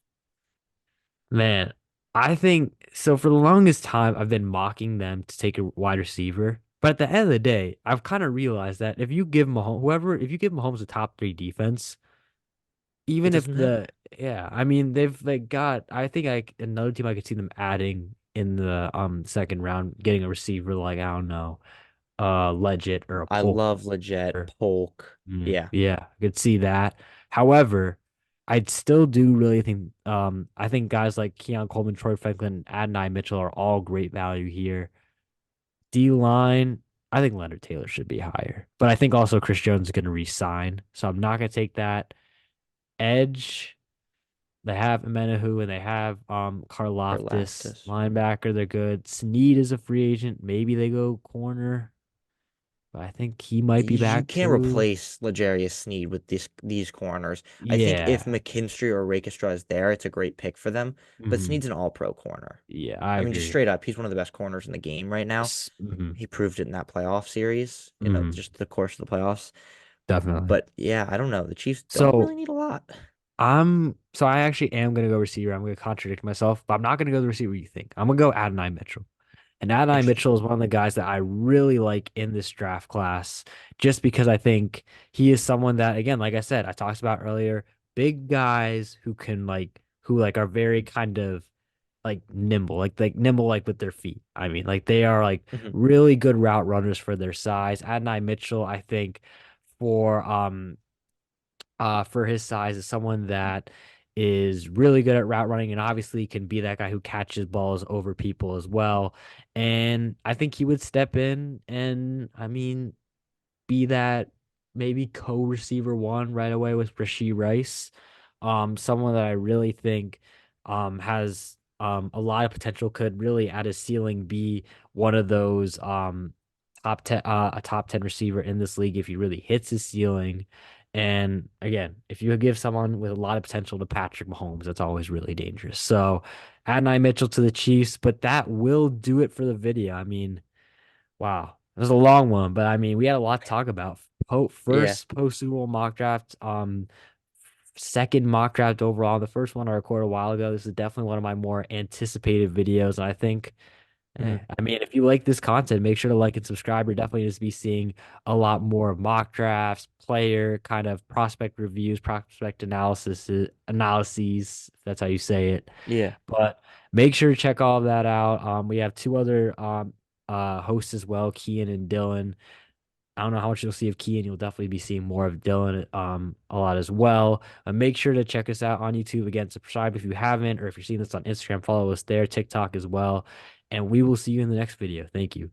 Man, I think so. For the longest time, I've been mocking them to take a wide receiver. But at the end of the day, I've kind of realized that if you give Mahomes a top three defense, it even if doesn't matter. yeah, I mean, they've like got, I think another team I could see them adding in the second round, getting a receiver like, I don't know, Legit or a I Polk. love Leggett, Polk. Yeah. Yeah, I could see that. However, I'd still do really think I think guys like Keon Coleman, Troy Franklin, Adonai Mitchell are all great value here. D line, I think Leonard Taylor should be higher. But I think also Chris Jones is gonna resign. So I'm not gonna take that. Edge, they have Amenahu and they have Or Karlaftis. Laftus. Linebacker, they're good. Snead is a free agent. Maybe they go corner, but I think he might be You back can't too. replace L'Jarius Sneed with these corners. I think if Yeah. McKinstry or Rakestra is there, it's a great pick for them. But Mhm. Sneed's an all-pro corner. Yeah, I I mean, just agree. straight up, he's one of the best corners in the game right now. Mhm. He proved it in that playoff series, Mhm. just the course of the playoffs. Definitely. But yeah, I don't know. The Chiefs don't So really need a lot. I actually am gonna go receiver. I'm gonna contradict myself, but I'm not gonna go the receiver you think. I'm gonna go Adonai Mitchell. And Adonai Interesting. Mitchell is one of the guys that I really like in this draft class, just because I think he is someone that, again, like I said, I talked about earlier, big guys who like are very kind of like nimble, like nimble like with their feet. I mean, like they are like Mhm. really good route runners for their size. Adonai Mitchell, I think, for for his size is someone that is really good at route running and obviously can be that guy who catches balls over people as well. And I think he would step in and I mean be that maybe co-receiver one right away with Rashee Rice. Someone that I really think has a lot of potential, could really at his ceiling be one of those top 10 a top 10 receiver in this league if he really hits his ceiling. And again, if you give someone with a lot of potential to Patrick Mahomes, that's always really dangerous. So Adonai Mitchell to the Chiefs, but that will do it for the video. I mean, wow, it was a long one, but I mean, we had a lot to talk about. Yeah. First post Super Bowl mock draft, second mock draft overall. The first one I recorded a while ago. This is definitely one of my more anticipated videos. And I think, Hmm. I mean, if you like this content, make sure to like and subscribe. You're definitely just be seeing a lot more of mock drafts, player kind of prospect reviews, prospect analyses, if that's how you say it. Yeah. But make sure to check all of that out. We have two other hosts as well, Kian and Dylan. I don't know how much you'll see of Kian. You'll definitely be seeing more of Dylan a lot as well. Make sure to check us out on YouTube. Again, subscribe if you haven't, or if you're seeing this on Instagram, follow us there, TikTok as well. And we will see you in the next video. Thank you.